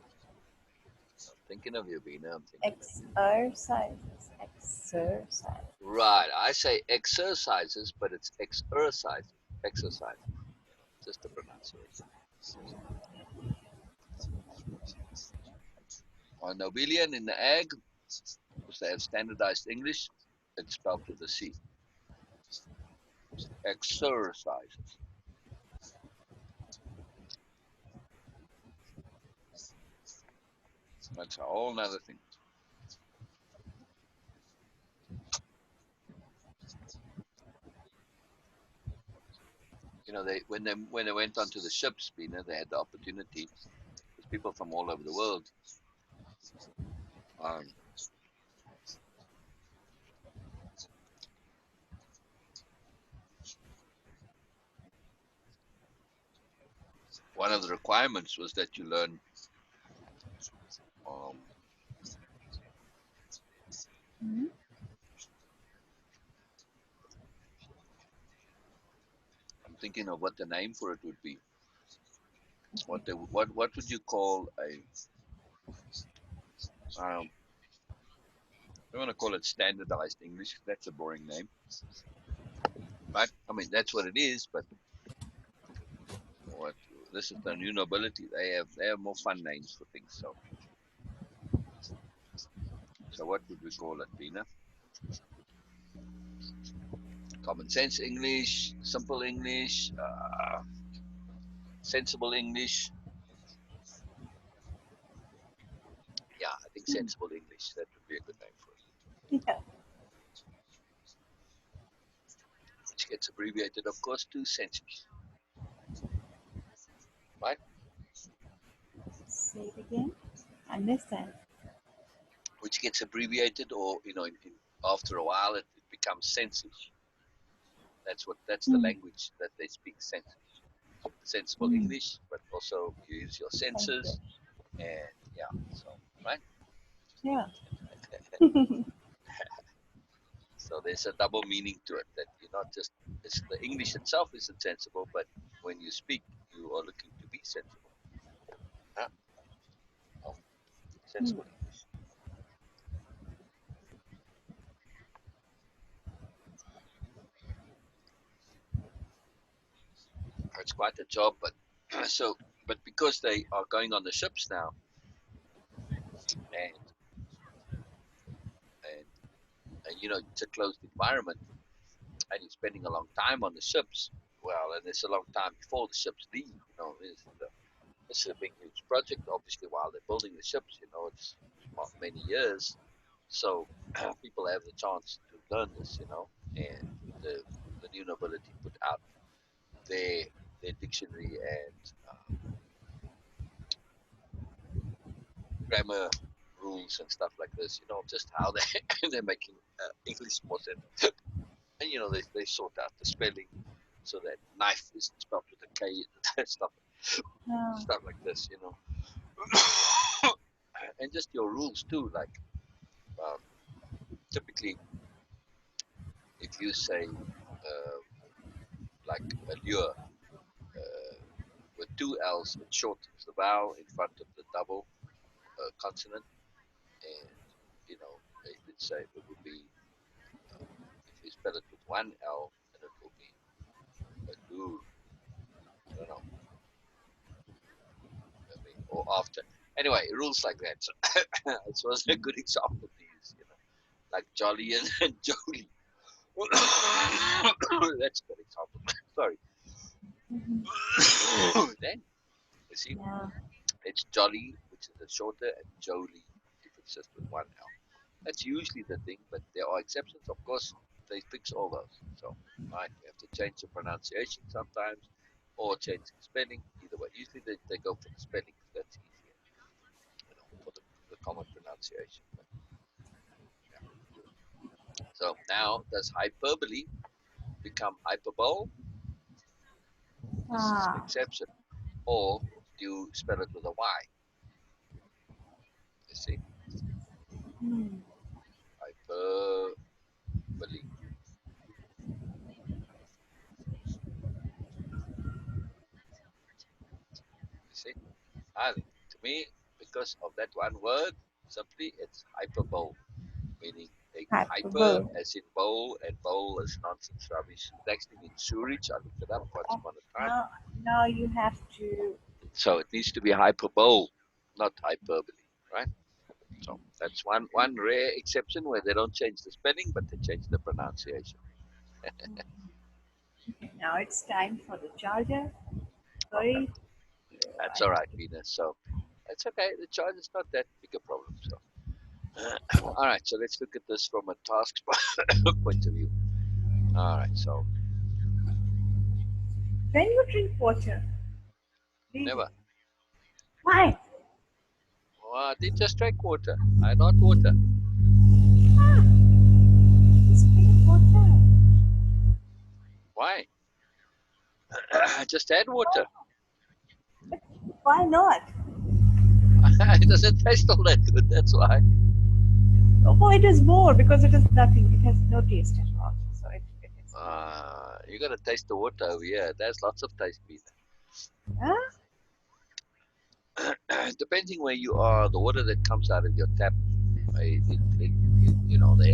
I'm thinking of you, Beena. I'm thinking of you. Exercises. Exercise. Right. I say exercises, but it's exercises. Exercises. Just the pronunciation. On Nobelian in the ag, because they have standardized English, it's spelled with a C. Exercises. That's a whole nother thing. They when they went onto the ships, they had the opportunity with people from all over the world. Um, One of the requirements was that you learn. Um, Mm-hmm. I'm thinking of what the name for it would be. What would you call a? I don't want to call it standardized English. That's a boring name, right? I mean that's what it is, but what this is the new nobility. They have more fun names for things. So what would we call it, Bina? Common sense English, simple English, sensible English. Yeah, I think sensible English. That would be a good name for it. Yeah. Which gets abbreviated, of course, to senses, right? Say it again. I missed that. Which gets abbreviated, or after a while, it becomes senses. That's the Mm. language that they speak, senses. Sensible Mm. English, but also you use your Thank you. senses, and yeah, so right. Yeah. So there's a double meaning to it that you're not just it's the English itself isn't sensible, but when you speak, you are looking to be sensible. Huh? Oh, Mm. sensible English. It's quite a job, but but because they are going on the ships now, and and, it's a closed environment, and you're spending a long time on the ships. Well, and it's a long time before the ships leave. This is a big, huge project. Obviously, while they're building the ships, it's many years. So people have the chance to learn this, and the the new nobility put out their their dictionary and grammar rules and stuff like this. Just how they they're making English more sense. And they sort out the spelling so that knife is spelled with a K and Yeah. stuff like this. And just your rules too. Like typically, if you say like a lure with two L's. It shortens the vowel in front of the double consonant, and let's say it would be if you spell it with one L, then it will be a lure. I don't know. I mean, or after. Anyway, rules like that. So it was a good example to use. Like jolly and jolly. That's a good example. Sorry. Mhm. Then you see, Yeah. it's jolly, which is a shorter, and jolly if it's just with one L. That's usually the thing, but there are exceptions. Of course, they fix all those. So, right, we have to change the pronunciation sometimes, or change the spelling. Either way, usually they go for the spelling because that's easier, for the common pronunciation. But, yeah. So now, does hyperbole become hyperbole? This is an Ah. exception. Or do you spell it with a Y? You see, Hmm. hyperbole. You see, and to me, because of that one word, simply it's hyperbole, meaning a hyper Hyperbole. as in bowl, and bowl is nonsense rubbish. It actually means sewage. I looked it up once Oh, upon a time. now you have to. So it needs to be hyperbole, not hyperbole, right? So that's one rare exception where they don't change the spelling, but they change the pronunciation. Okay, now it's time for the charger. Okay, Sorry. that's I all have right, to. Beena. So that's okay. The charge is not that big a problem. So all right, so let's look at this from a task point of view. All right, so When you drink water, leave never. it. Why? Oh, I didn't just drink water. I not water. Ah, just drink water. Why? I just had water. But why not? It doesn't taste all that good. That's why. Oh, it is more because it is nothing. It has no taste at all. So it is not. You gotta taste the water over here. There's lots of taste, Peter. Huh? Depending where you are, the water that comes out of your tap, they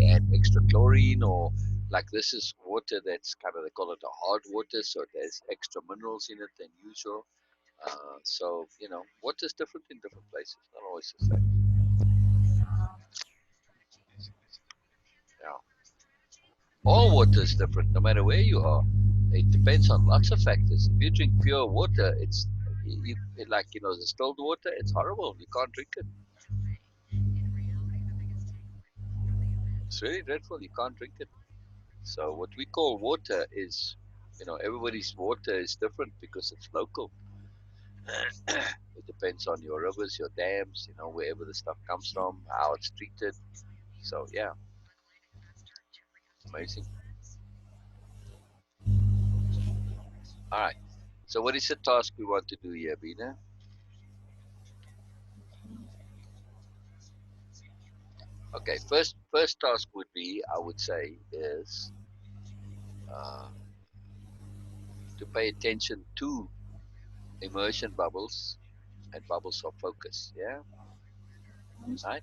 add extra chlorine, or like this is water that's kind of, they call it a hard water, so there's extra minerals in it than usual. So water is different in different places, not always the same. Yeah, all water is different, no matter where you are. It depends on lots of factors. If you drink pure water, like the distilled water. It's horrible. You can't drink it. It's really dreadful. You can't drink it. So what we call water is, everybody's water is different because it's local. It depends on your rivers, your dams, wherever the stuff comes from, how it's treated. So yeah, amazing. All right. So what is the task we want to do here, Bina? Okay, first task would be, I would say, is uh, to pay attention to immersion bubbles and bubbles of focus. Yeah, right.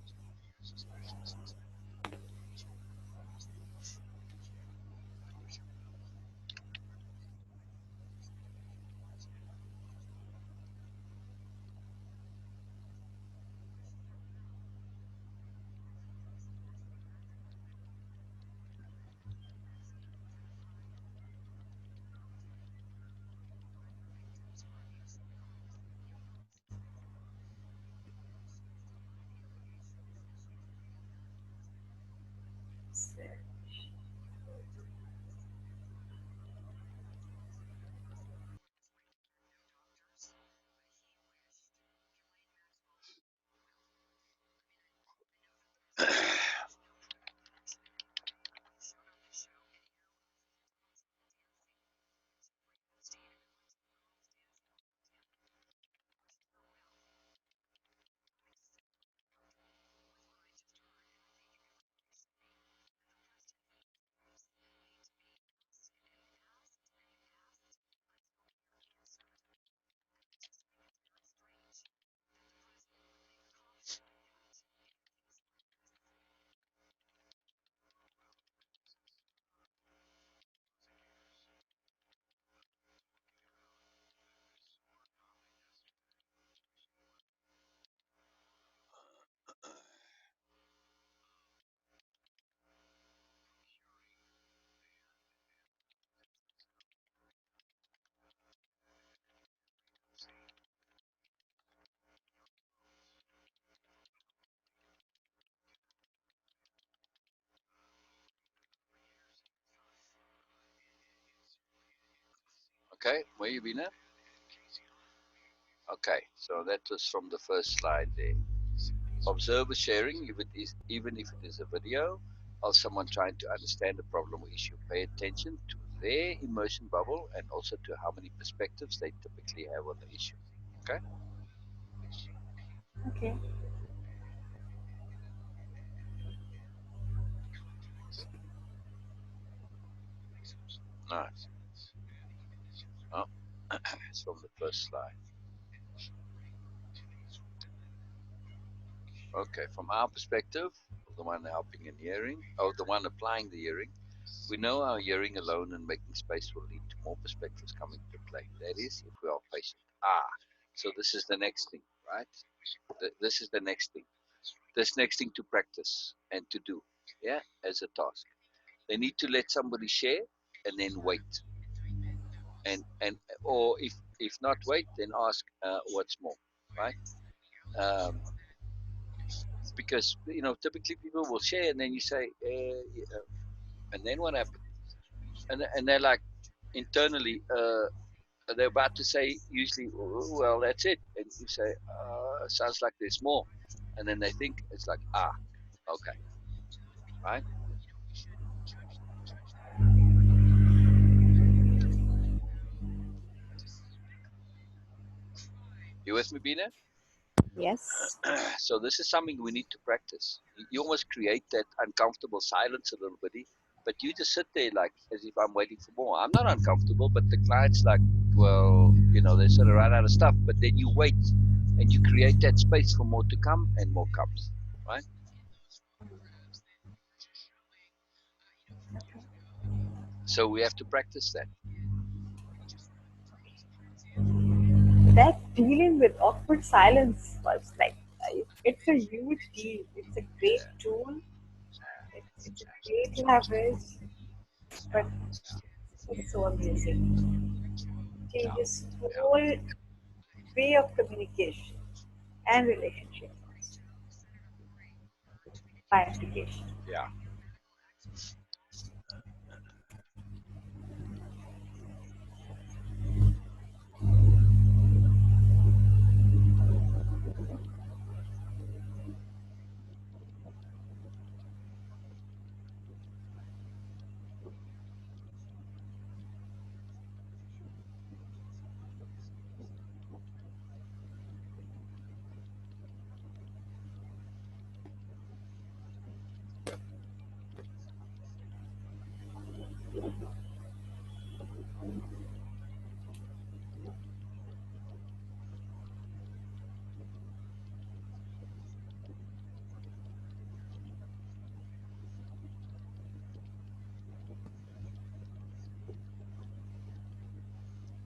Okay, where you been at? Okay, so that was from the first slide there. Observer sharing, if it is, even if it is a video of someone trying to understand a problem or issue. Pay attention to their emotion bubble and also to how many perspectives they typically have on the issue. Okay? Okay. Nice. Oh, it's from the first slide. Okay, from our perspective, of the one helping in hearing, or the one applying the hearing, we know our hearing alone and making space will lead to more perspectives coming to play. That is, if we are patient. So this is the next thing, right? This is the next thing. This next thing to practice and to do, yeah, as a task. They need to let somebody share and then wait, and or if not wait, then ask what's more, right? Um, because typically people will share and then you say, and then what happened? And they're like internally, they're about to say usually, "Oh, well, that's it," and you say, sounds like there's more, and then they think it's like, okay, right? You with me, Bina? Yes. So this is something we need to practice. You almost create that uncomfortable silence a little bit, but you just sit there like as if I'm waiting for more. I'm not uncomfortable, but the client's like, well, they sort of run out of stuff, but then you wait and you create that space for more to come and more comes, right? Okay. So we have to practice that. That dealing with awkward silence was like, it's a huge deal. It's a great tool. It's a great leverage, but it's so amazing. Changes whole way of communication and relationship by application. Yeah,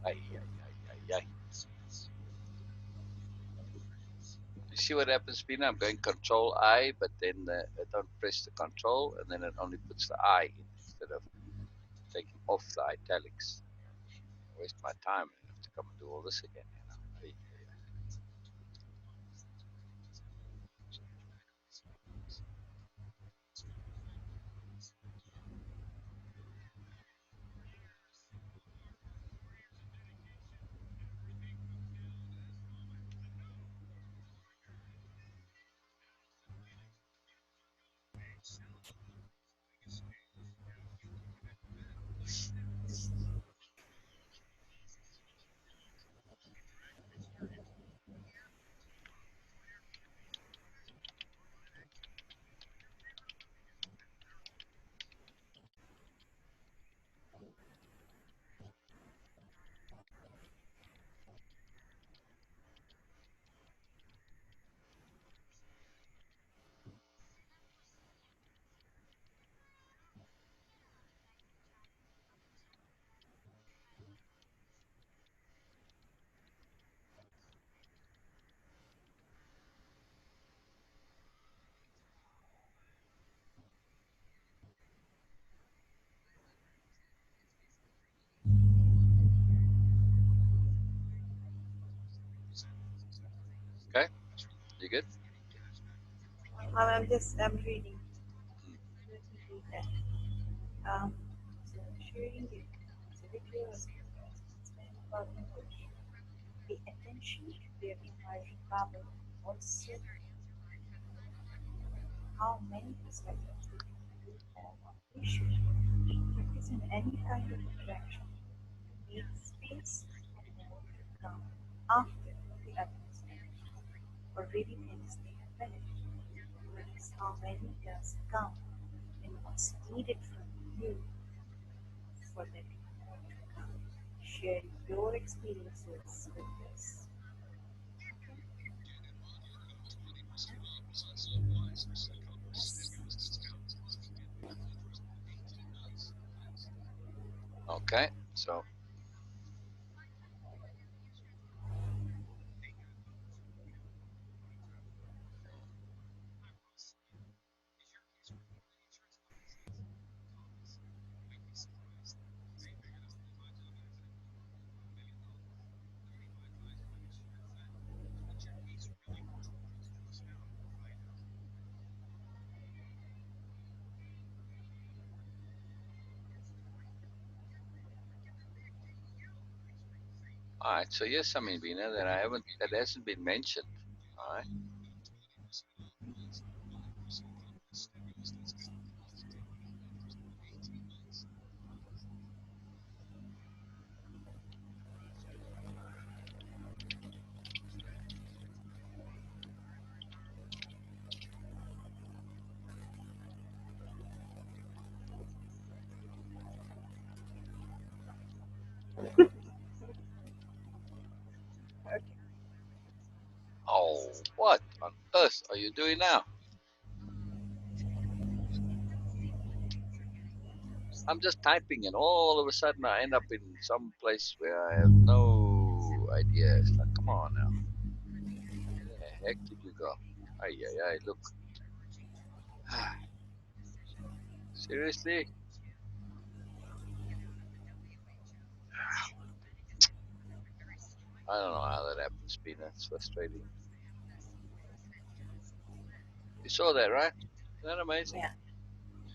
ay, ay, ay, ay, ay. You see what happens, Bina? I'm going Control I, but then I don't press the Control, and then it only puts the I in instead of taking off the italics. I waste my time and have to come and do all this again. Ay, ay, okay, you good? I'm reading. Mm. Let me read that. So sharing it. So video is appreciate their immersion power. Also, how many perspectives they can have on issue. Practicing any kind of interaction make space for more to come after the others already thinks they have finished. Notice how many does come and what's needed from you for that more to come. Share your experiences with us. Okay. So, all right. So yes, I mean, Bina, that I haven't, that hasn't been mentioned. All right. Okay. Oh, what on earth are you doing now? I'm just typing, and all of a sudden I end up in some place where I have no idea. It's like, come on now, where the heck did you go? Ay, ay, ay, look. Seriously? I don't know how that happens, Bina. It's frustrating. You saw that, right? Isn't that amazing? Yeah.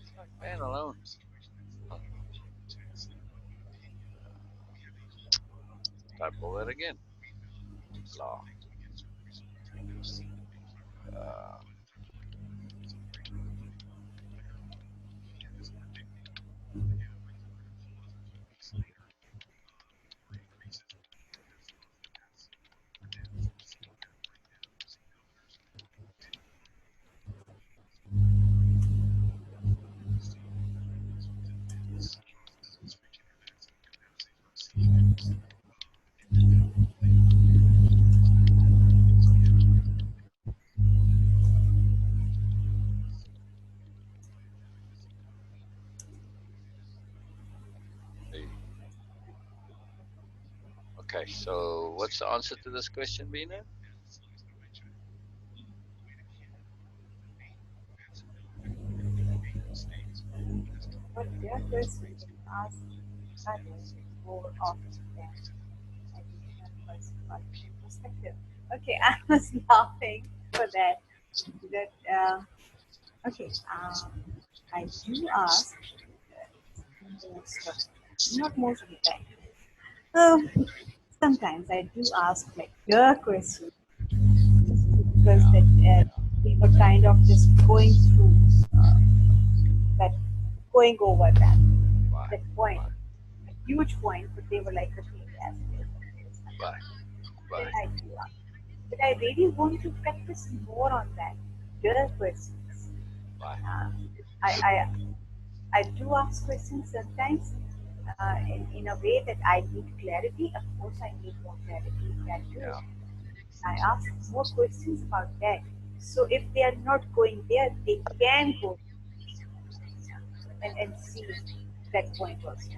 It's like, man alone. Huh. Type all that again. Law. Uh, hey. Okay, so what's the answer to this question, Bina? But their person can ask others more often than additional perspective. Okay, I was laughing for that. That okay. I do ask most of, not most of the time. Sometimes I do ask like the question because Yeah. that we were kind of just going through that, going over Bye. that point, Bye. a huge point, but they were like, okay, yes, yes, yes. Bye. Then Bye. I do ask. But I really want to practice more on that. The questions. Bye. Uh, I, I I do ask questions sometimes in a way that I need clarity. Of course, I need more clarity in that too. Yeah. I ask more questions about that. So if they are not going there, they can go and see that point also.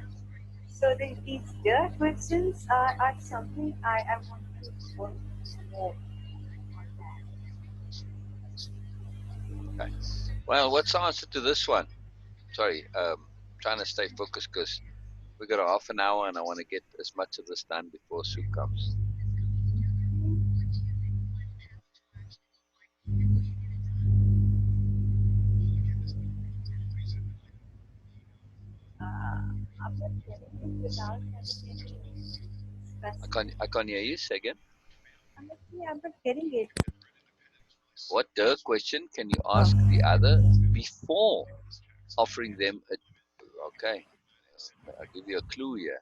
So these dirt questions are something I want to work more on that. Okay. Well, what's the answer to this one? Sorry, trying to stay focused because we got a half an hour and I want to get as much of this done before Sue comes. I'm not getting it without having any I specific. can't, I can't hear you. Say again. I'm like, yeah, I'm not getting it. What the question can you Oh, ask the other before offering them a, okay, I'll give you a clue here.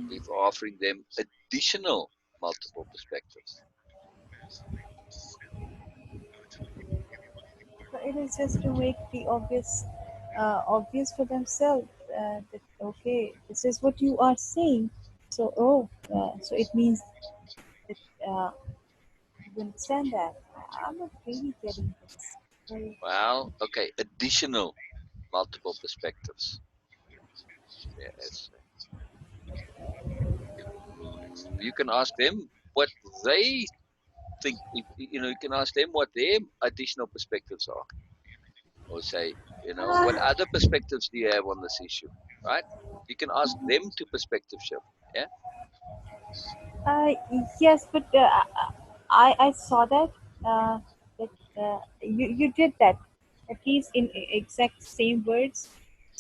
Before offering them additional multiple perspectives. so it is just to make the obvious for themselves that okay, this is what you are saying. So so it means that you understand that. I'm not really getting this. Very, Well, okay, additional multiple perspectives. Yes. You can ask them what they think. You can ask them what their additional perspectives are, or say, what ah, other perspectives do you have on this issue, right? You can ask them to perspective shift. Yeah. Uh, yes, but I saw that that you did that at least in exact same words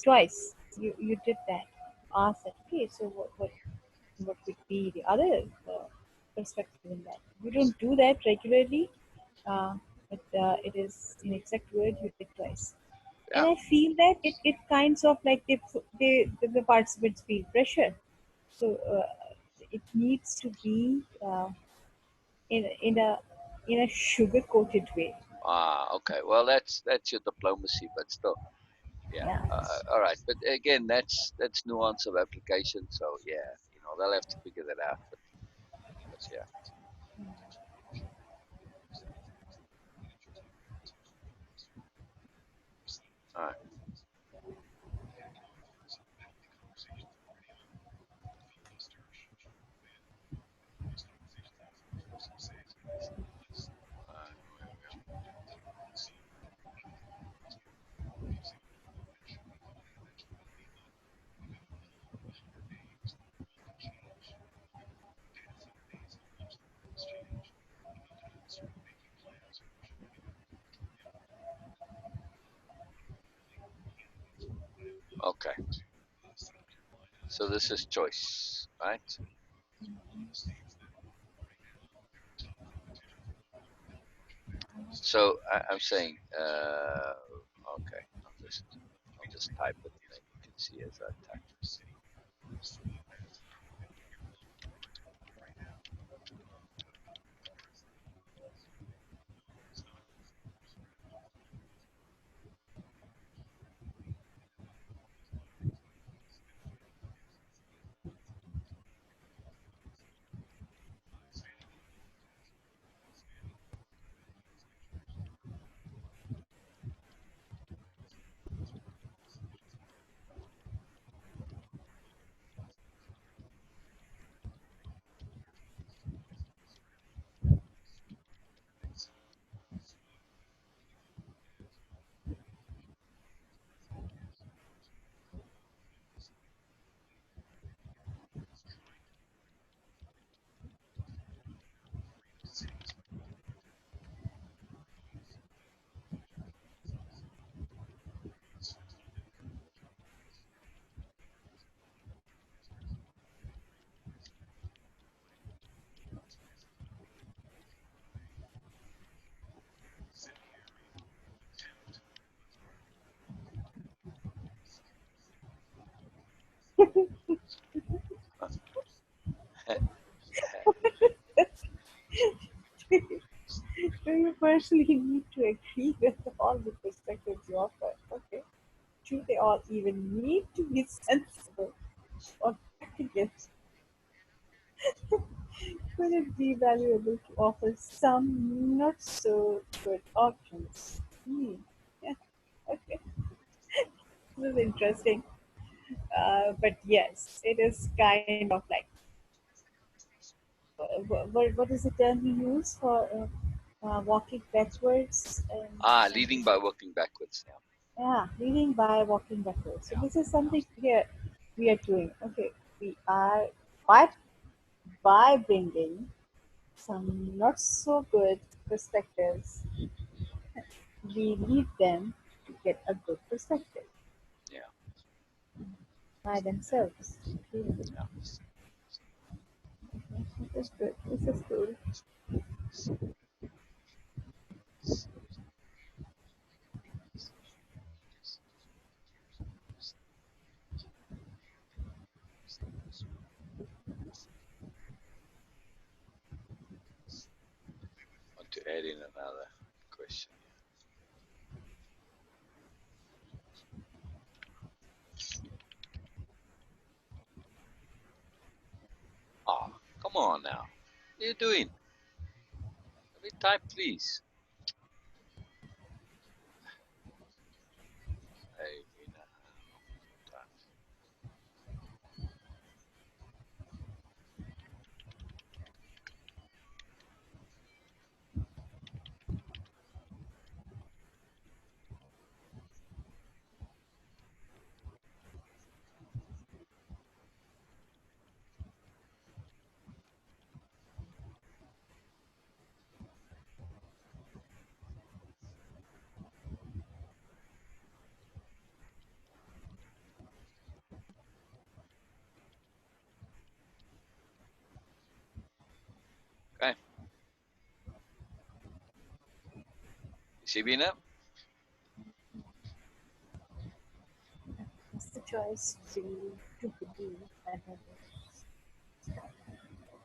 twice. You did that. Asked that. Okay, so what would be the other perspective in that? You don't do that regularly, uh, but it is in exact word you did twice. And Yeah. I feel that it kinds of like the participants feel pressure. So it needs to be in in a in a sugar coated way. Okay. Well, that's your diplomacy, but still, yeah. Yeah. All right. But again, that's nuance of application. So yeah, they'll have to figure that out. But yeah. All right. All right. Okay. So this is choice, right? So I'm saying, okay, I'll just type it, and then you can see as I type. Do you personally need to agree with all the perspectives you offer? Okay. Do they all even need to be sensible or practical? Would it be valuable to offer some not so good options? Hmm. Yeah. Okay. This is interesting. But yes, it is kind of like what is the term we use for walking backwards and Leading something by like working backwards. Yeah. yeah, leading by walking backwards. So Yeah. this is something here we are doing. Okay, we are by by bringing some not so good perspectives, we lead them to get a good perspective Yeah. by themselves. Okay. Yeah. is good. This is cool. Want to add in another question? Ah, come on now. What are you doing? Let me type, please. Hey, Beena. Sometimes. Okay. You see, Beena? It's the choice to believe another.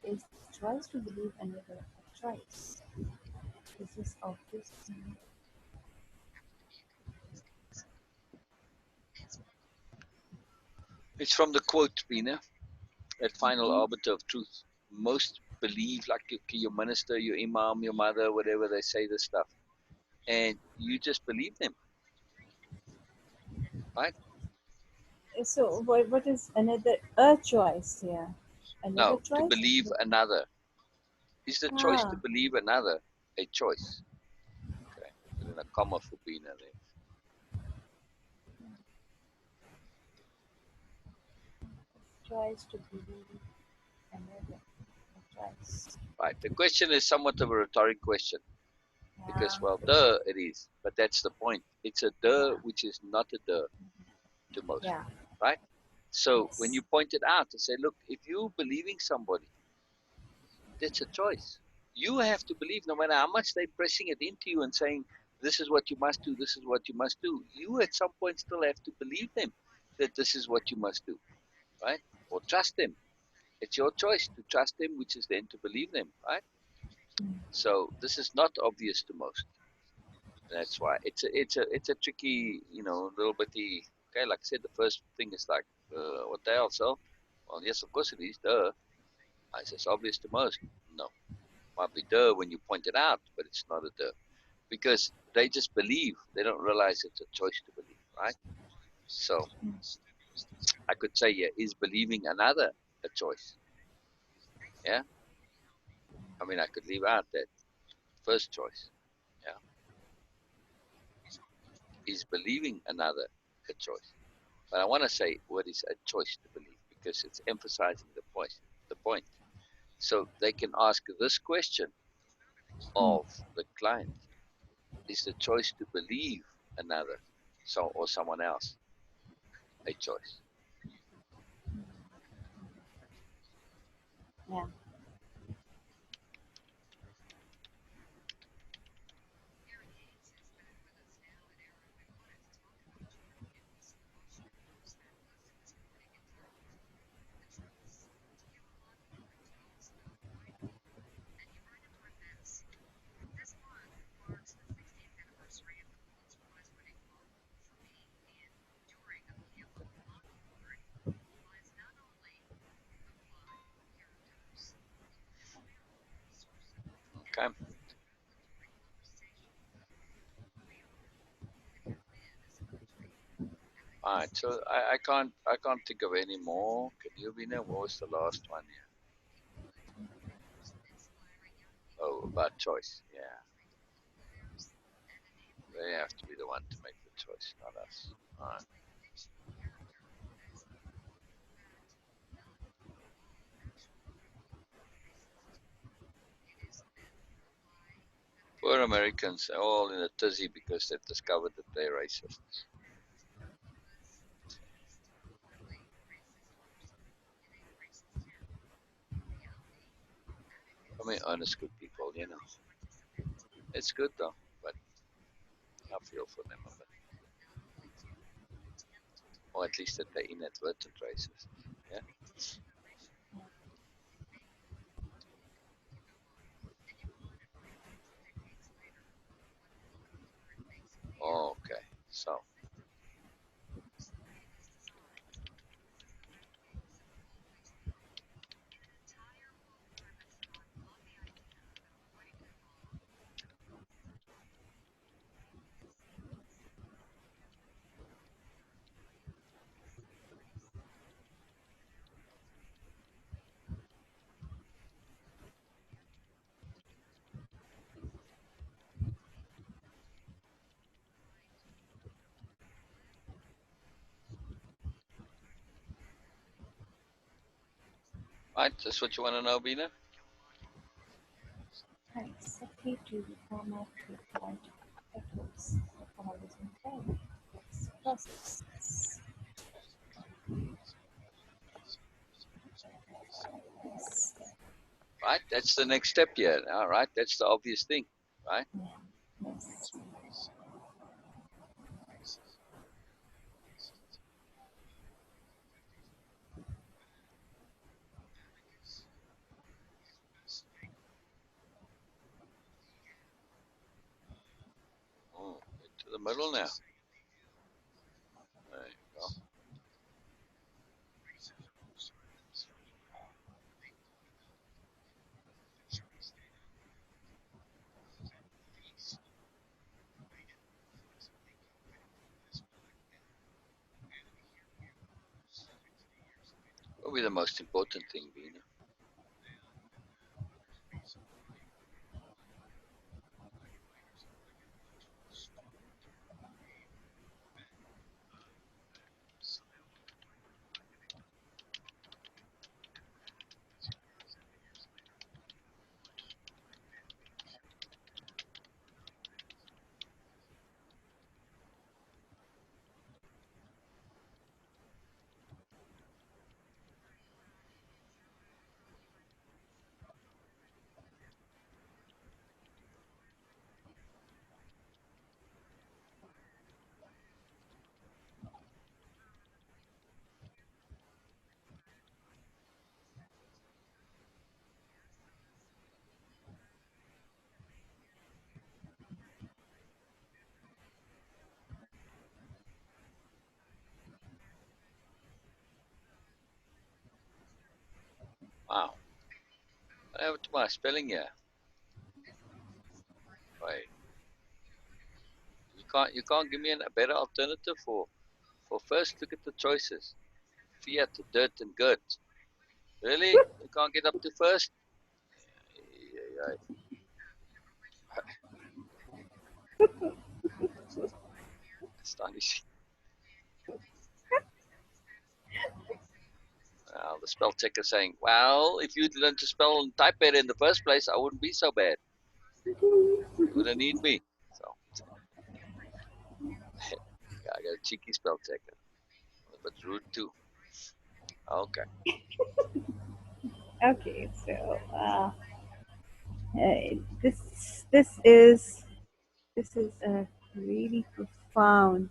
Is the choice to believe another a choice? This is obvious. It's from the quote, Beena. That final Okay. arbiter of truth. Most believe, like your minister, your imam, your mother, whatever they say this stuff, and you just believe them, right? So what is another a choice here? Another Now, to choice? believe another is the choice to Ah, believe another a choice. Okay, put in a comma for Beena there. choice to believe another a choice. Right. The question is somewhat of a rhetoric question because, Yeah, well, duh, it is, but that's the point. It's a duh yeah, which is not a duh to most, yeah. right? So when you Yes. point it out and say, look, if you believing somebody, that's a choice. You have to believe, no matter how much they're pressing it into you and saying, this is what you must do, this is what you must do. You at some point still have to believe them that this is what you must do, right? Or trust them. It's your choice to trust them, which is then to believe them, right? Mm. So this is not obvious to most. That's why it's a tricky, little bitty. Okay, like I said, the first thing is like, what the hell, so? Well, yes, of course it is. Duh. I says obvious to most. No, might be duh when you point it out, but it's not a duh because they just believe. They don't realize it's a choice to believe, right? So I could say, yeah, is believing another a choice? Yeah. I mean, I could leave out that first choice. Yeah. Is believing another a choice? But I want to say what is a choice to believe because it's emphasizing the point. The point. So they can ask this question Mm. of the client: is the choice to believe another, or someone else, a choice? Yeah. Okay. All right. So I can't think of any more. Can you, Bina? What was the last one here? Oh, about choice. Yeah, they have to be the one to make the choice, not us. All right. Poor Americans are all in a tizzy because they've discovered that they're racist. I mean, honest, good people. It's good though. But I feel for them a bit, or at least that they're inadvertent racists. Yeah. Oh, okay. So, right, that's what you want to know, Bina. Exactly to the format required efforts for formalism time. It's process. Yes. Right, that's the next step here. All right, that's the obvious thing, right? Yeah. Yes. Oh, into the middle now. There you go. Probably the most important thing, Bina. Wow. What happened to my spelling here? Wait, you can't give me a better alternative for first. Look at the choices: Fiat, dirt, and good. Really? You can't get up to first? Yeah, yeah, astonishing. The spell checker saying, "Well, if you'd learned to spell and type better in the first place, I wouldn't be so bad. You wouldn't need me." So, yeah, I got a cheeky spell checker, but rude too. Okay. Okay, so this is a really profound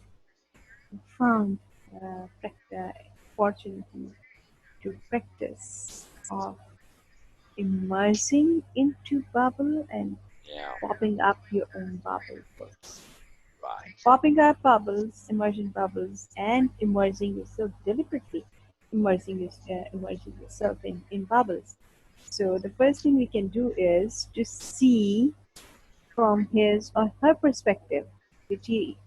opportunity to practice of immersing into bubble and Yeah. popping up your own bubble first. Right. Popping up bubbles, immersion bubbles, and immersing yourself deliberately, immersing yourself in bubbles. So the first thing we can do is to see from his or her perspective, which he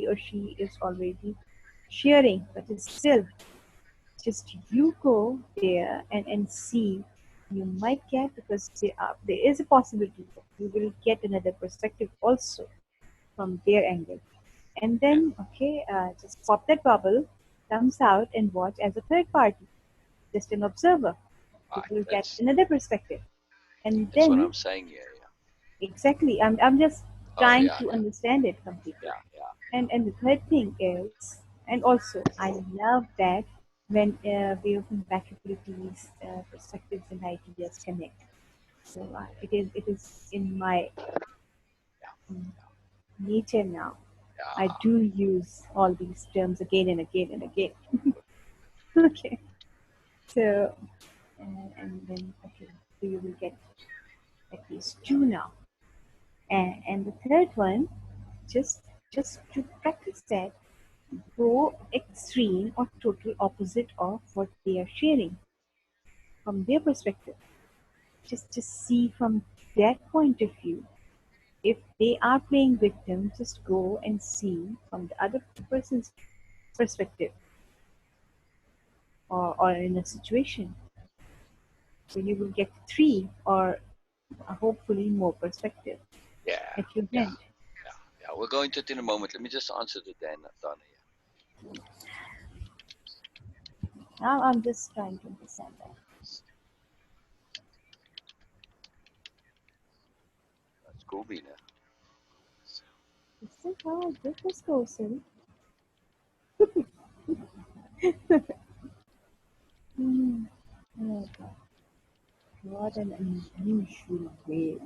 or she is already sharing, but it's still just you go there and see. You might get, because there is a possibility that you will get another perspective also from their angle. And Yeah. then, okay, just pop that bubble, comes out and watch as a third party, just an observer. You Right. will get That's another perspective. And that's what then, I'm saying here. Yeah. exactly, I'm just Oh trying yeah, to yeah, understand it completely. yeah, yeah. And the third thing is, and also I love that when way of compatibilities, perspectives, and ideas connect. So it is in my Yeah, mm, nature now. I yeah. do use all these terms again and again and again. Okay. So and then okay, so you will get at least two now. And the third one, just to practice that, go extreme or total opposite of what they are sharing from their perspective. Just see from that point of view. If they are playing victim, just go and see from the other person's perspective, or in a situation. So you will get three or hopefully more perspective Yeah, at your yeah, hand. yeah, yeah. We'll go into it in a moment. Let me just answer to Donna here. Now I'm just trying to understand that. That's cool, Beena. This is how I did this person. Hmm. Oh God, what an unusual way.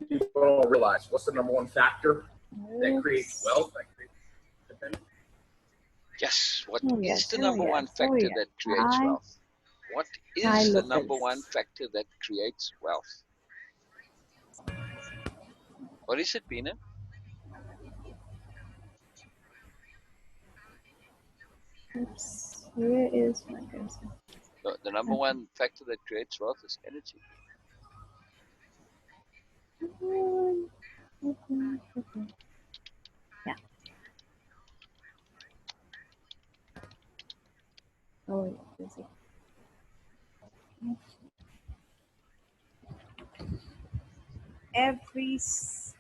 People don't realize what's the number one factor that creates Oops. wealth. Yes. What Oh is yes, the oh number yes, one oh factor yes. that creates I wealth? What I is the love number one this. factor that creates wealth? What is it, Beena? Oops. Where is my cursor? The number Okay. one factor that creates wealth is energy. Yeah. Oh yeah. This is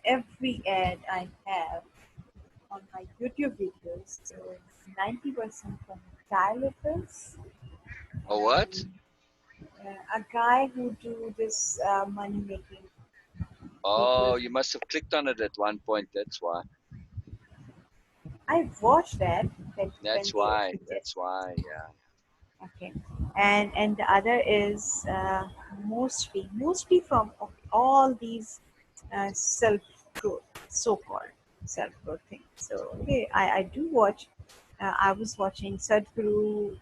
every ad I have on my YouTube videos is 90% from developers Oh, what? and a guy who do this money making Oh, videos. you must have clicked on it at one point. That's why. I watch that when That's they why. suggest. That's why. Yeah. Okay, and the other is mostly from all these self growth, so called self growth things. So okay, I do watch. I was watching Sadhguru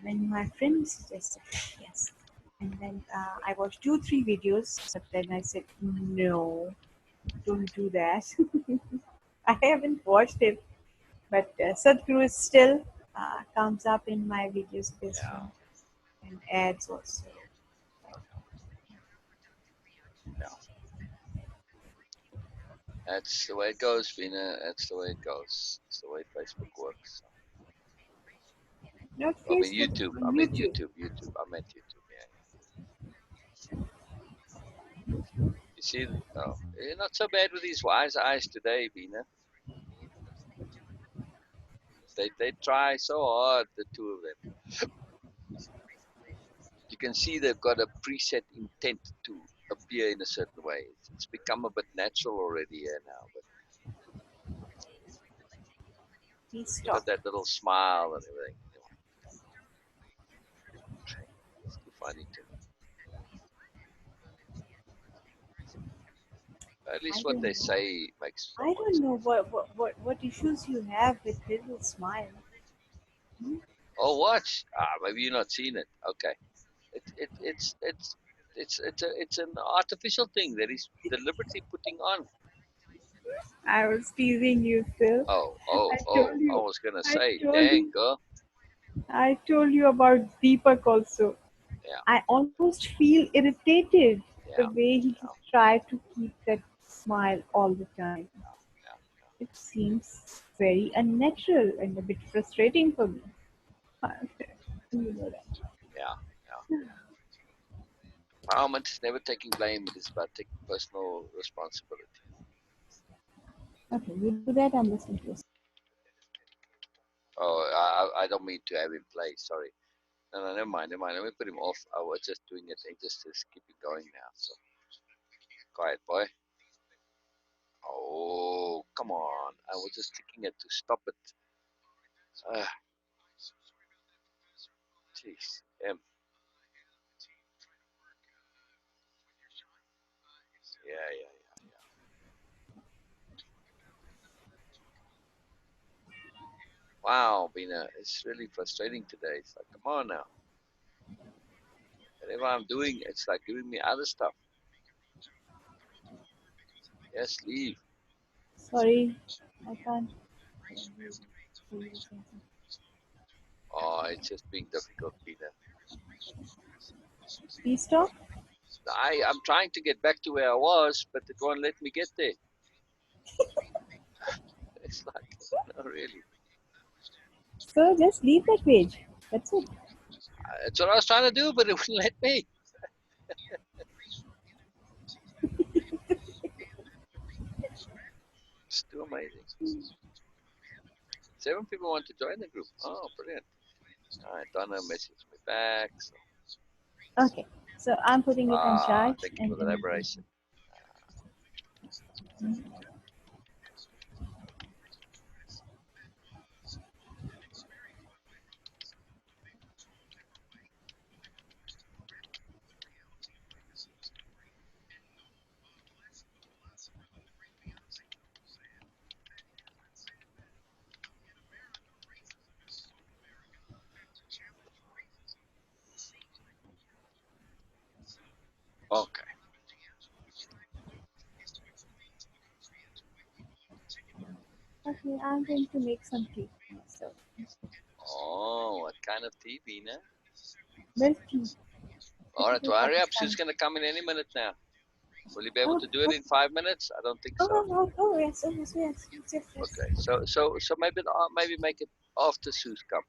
when my friend suggested it, yes, and then I watched 2 3 videos, but then I said no, don't do that. I haven't watched it, but Sadhguru is still comes up in my videos as Yeah. well. and ads also. Yeah, that's the way it goes, Beena. That's the way it goes. That's the way Facebook works. Not I mean Facebook, YouTube. I mean YouTube. YouTube. YouTube. I meant YouTube. Yeah, yeah. You see, oh, you're not so bad with these wise eyes today, Beena. They try so hard, the two of them. You can see they've got a preset intent to appear in a certain way. It's become a bit natural already here now, but Please look stop. at that little smile and everything. Anyway, it's too funny to me. At I least what don't they know. say makes I somewhat don't know sense. what issues you have with little smile. Hmm? Oh, what? Maybe you're not seeing it. Okay, it's an artificial thing that he's deliberately putting on. I was teasing you, Phil. I told I you. was gonna I say, told dang you. girl. I told you about Deepak also. Yeah, I almost feel irritated the yeah, way he yeah, tried to keep that smile all the time. yeah, It seems very unnatural and a bit frustrating for me. You know that. yeah, yeah. Empowerment is never taking blame. It is about taking personal responsibility. Okay, you do that. I'm listening to you. Oh, I don't mean to have him play. Sorry. No, no, never mind, never mind. Let me put him off. I was just doing it. He just keep it going now. So quiet, boy. Oh, come on. I was just clicking it to stop it. Ah, jeez. Yeah, yeah, yeah. Wow, Beena, it's really frustrating today. It's like, come on now. Whatever I'm doing, it's like giving me other stuff. Yes, leave. Sorry, I can't hear you saying something. Oh, it's just being difficult, Beena. Please stop. I'm trying to get back to where I was, but it won't let me get there. It's like, no, really. So just leave that page. That's it. That's what I was trying to do, but it wouldn't let me. It's too amazing. 7 people want to join the group. Oh, brilliant. All right, Donna messaged me back. So, Okay, so I'm putting it on charge thank you and for the then elaboration. Okay. okay, I'm going to make some tea for myself. Oh, what kind of tea, Beena? Milk tea, All right, typical well, hurry up. She's Pakistani. going to come in any minute now. Will you be able Oh, to do it oh, in 5 minutes? I don't think oh, so. oh, oh, oh, yes, oh, yes, yes, yes, yes, yes. Okay, so maybe make it after Sue's come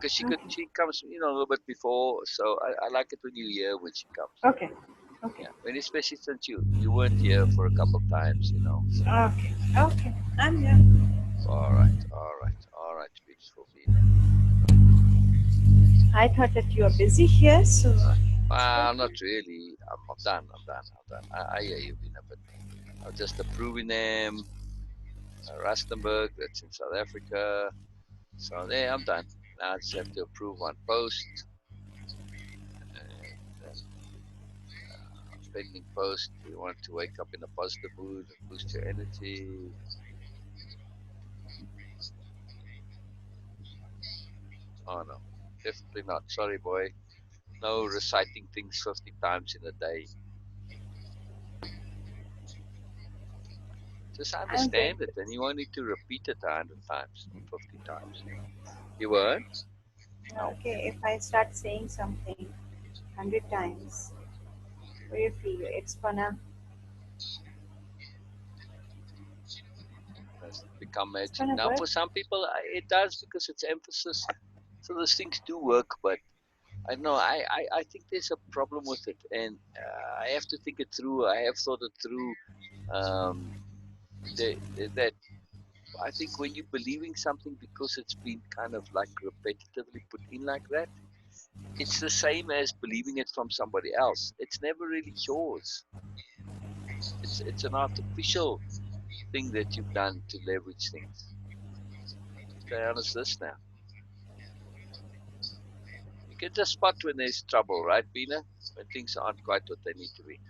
because Okay, she comes a little bit before. So I like it when you hear when she comes. okay, okay, Yeah, when especially since you weren't here for a couple of times. So okay, okay. I'm here. all right, all right, all right, beautiful Beena. I thought that you are busy here, so Well, not really. I'm done. I'm done. I'm done. I hear you, Beena, but I'm just approving them. Rustenburg, that's in South Africa. So there, I'm done. Now I just have to approve one post and then pending post. You want to wake up in a positive mood and boost your energy. Oh no, definitely not. Sorry, boy. No reciting things 50 times in a day. Just I'm going understand it, to. and you won't need to repeat it 100 times or 50 times. You won't? No, Okay, if I start saying something 100 times, what do you feel? it's become it's magic. gonna Now, work. for some people, it does because it's emphasis. So those things do work, but I don't know. I think there's a problem with it, and I have to think it through. I have thought it through. Um, that I think when you're believing something because it's been kind of like repetitively put in like that, it's the same as believing it from somebody else. It's never really yours. It's an artificial thing that you've done to leverage things. Okay, honest this now. You can just spot when there's trouble, right, Beena? When things aren't quite what they need to be.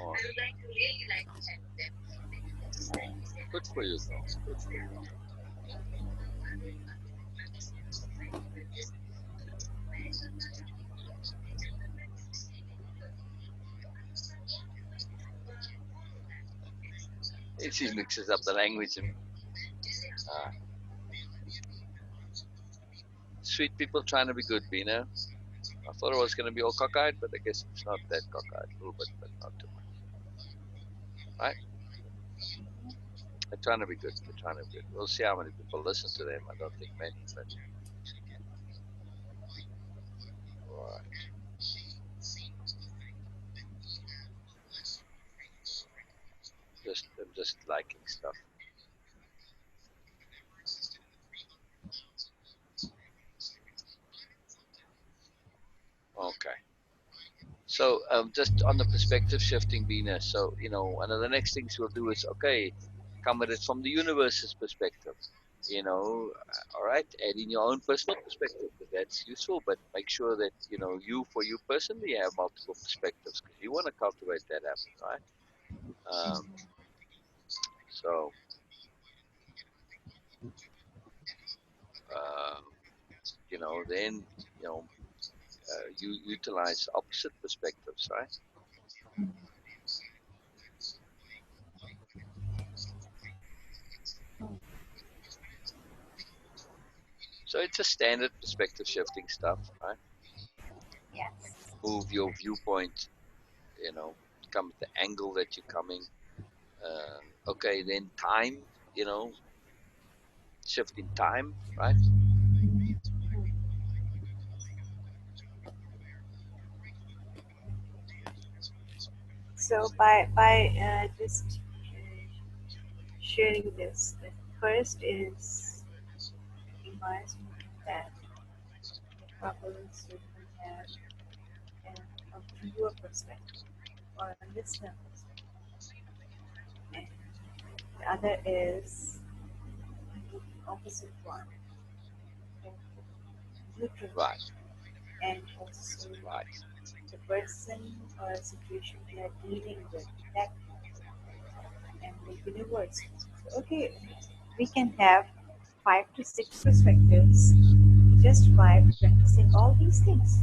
Oh, oh, good for you, though. Good for you. It just mixes up the language. And, uh, sweet people trying to be good, Beena. I thought it was going to be all cockeyed, but I guess it's not that cockeyed. A little bit, but not too much. Right? They're trying to be good. They're trying to be good. We'll see how many people listen to them. I don't think many, but right. I'm just liking stuff. Okay. So just on the perspective shifting, Bina. So one of the next things we'll do is okay, come at it from the universe's perspective. All right, add in your own personal perspective because that's useful. But make sure that you, for you personally, have multiple perspectives because you want to cultivate that habit, right? Um, so uh, then you utilize opposite perspectives, right? So it's a standard perspective shifting stuff, right? Yes. Move your viewpoint, you know, come at the angle that you're coming. Okay, then time, you know, shift in time, right? So by just sharing this, the first is reminds me that problems you can have and from viewer perspective or a listener perspective. And the other is the opposite one, the neutral one, Right, and also right. the person or situation we are dealing with, that and the universe. So, okay, we can have 5 to 6 perspectives just by practicing all these things.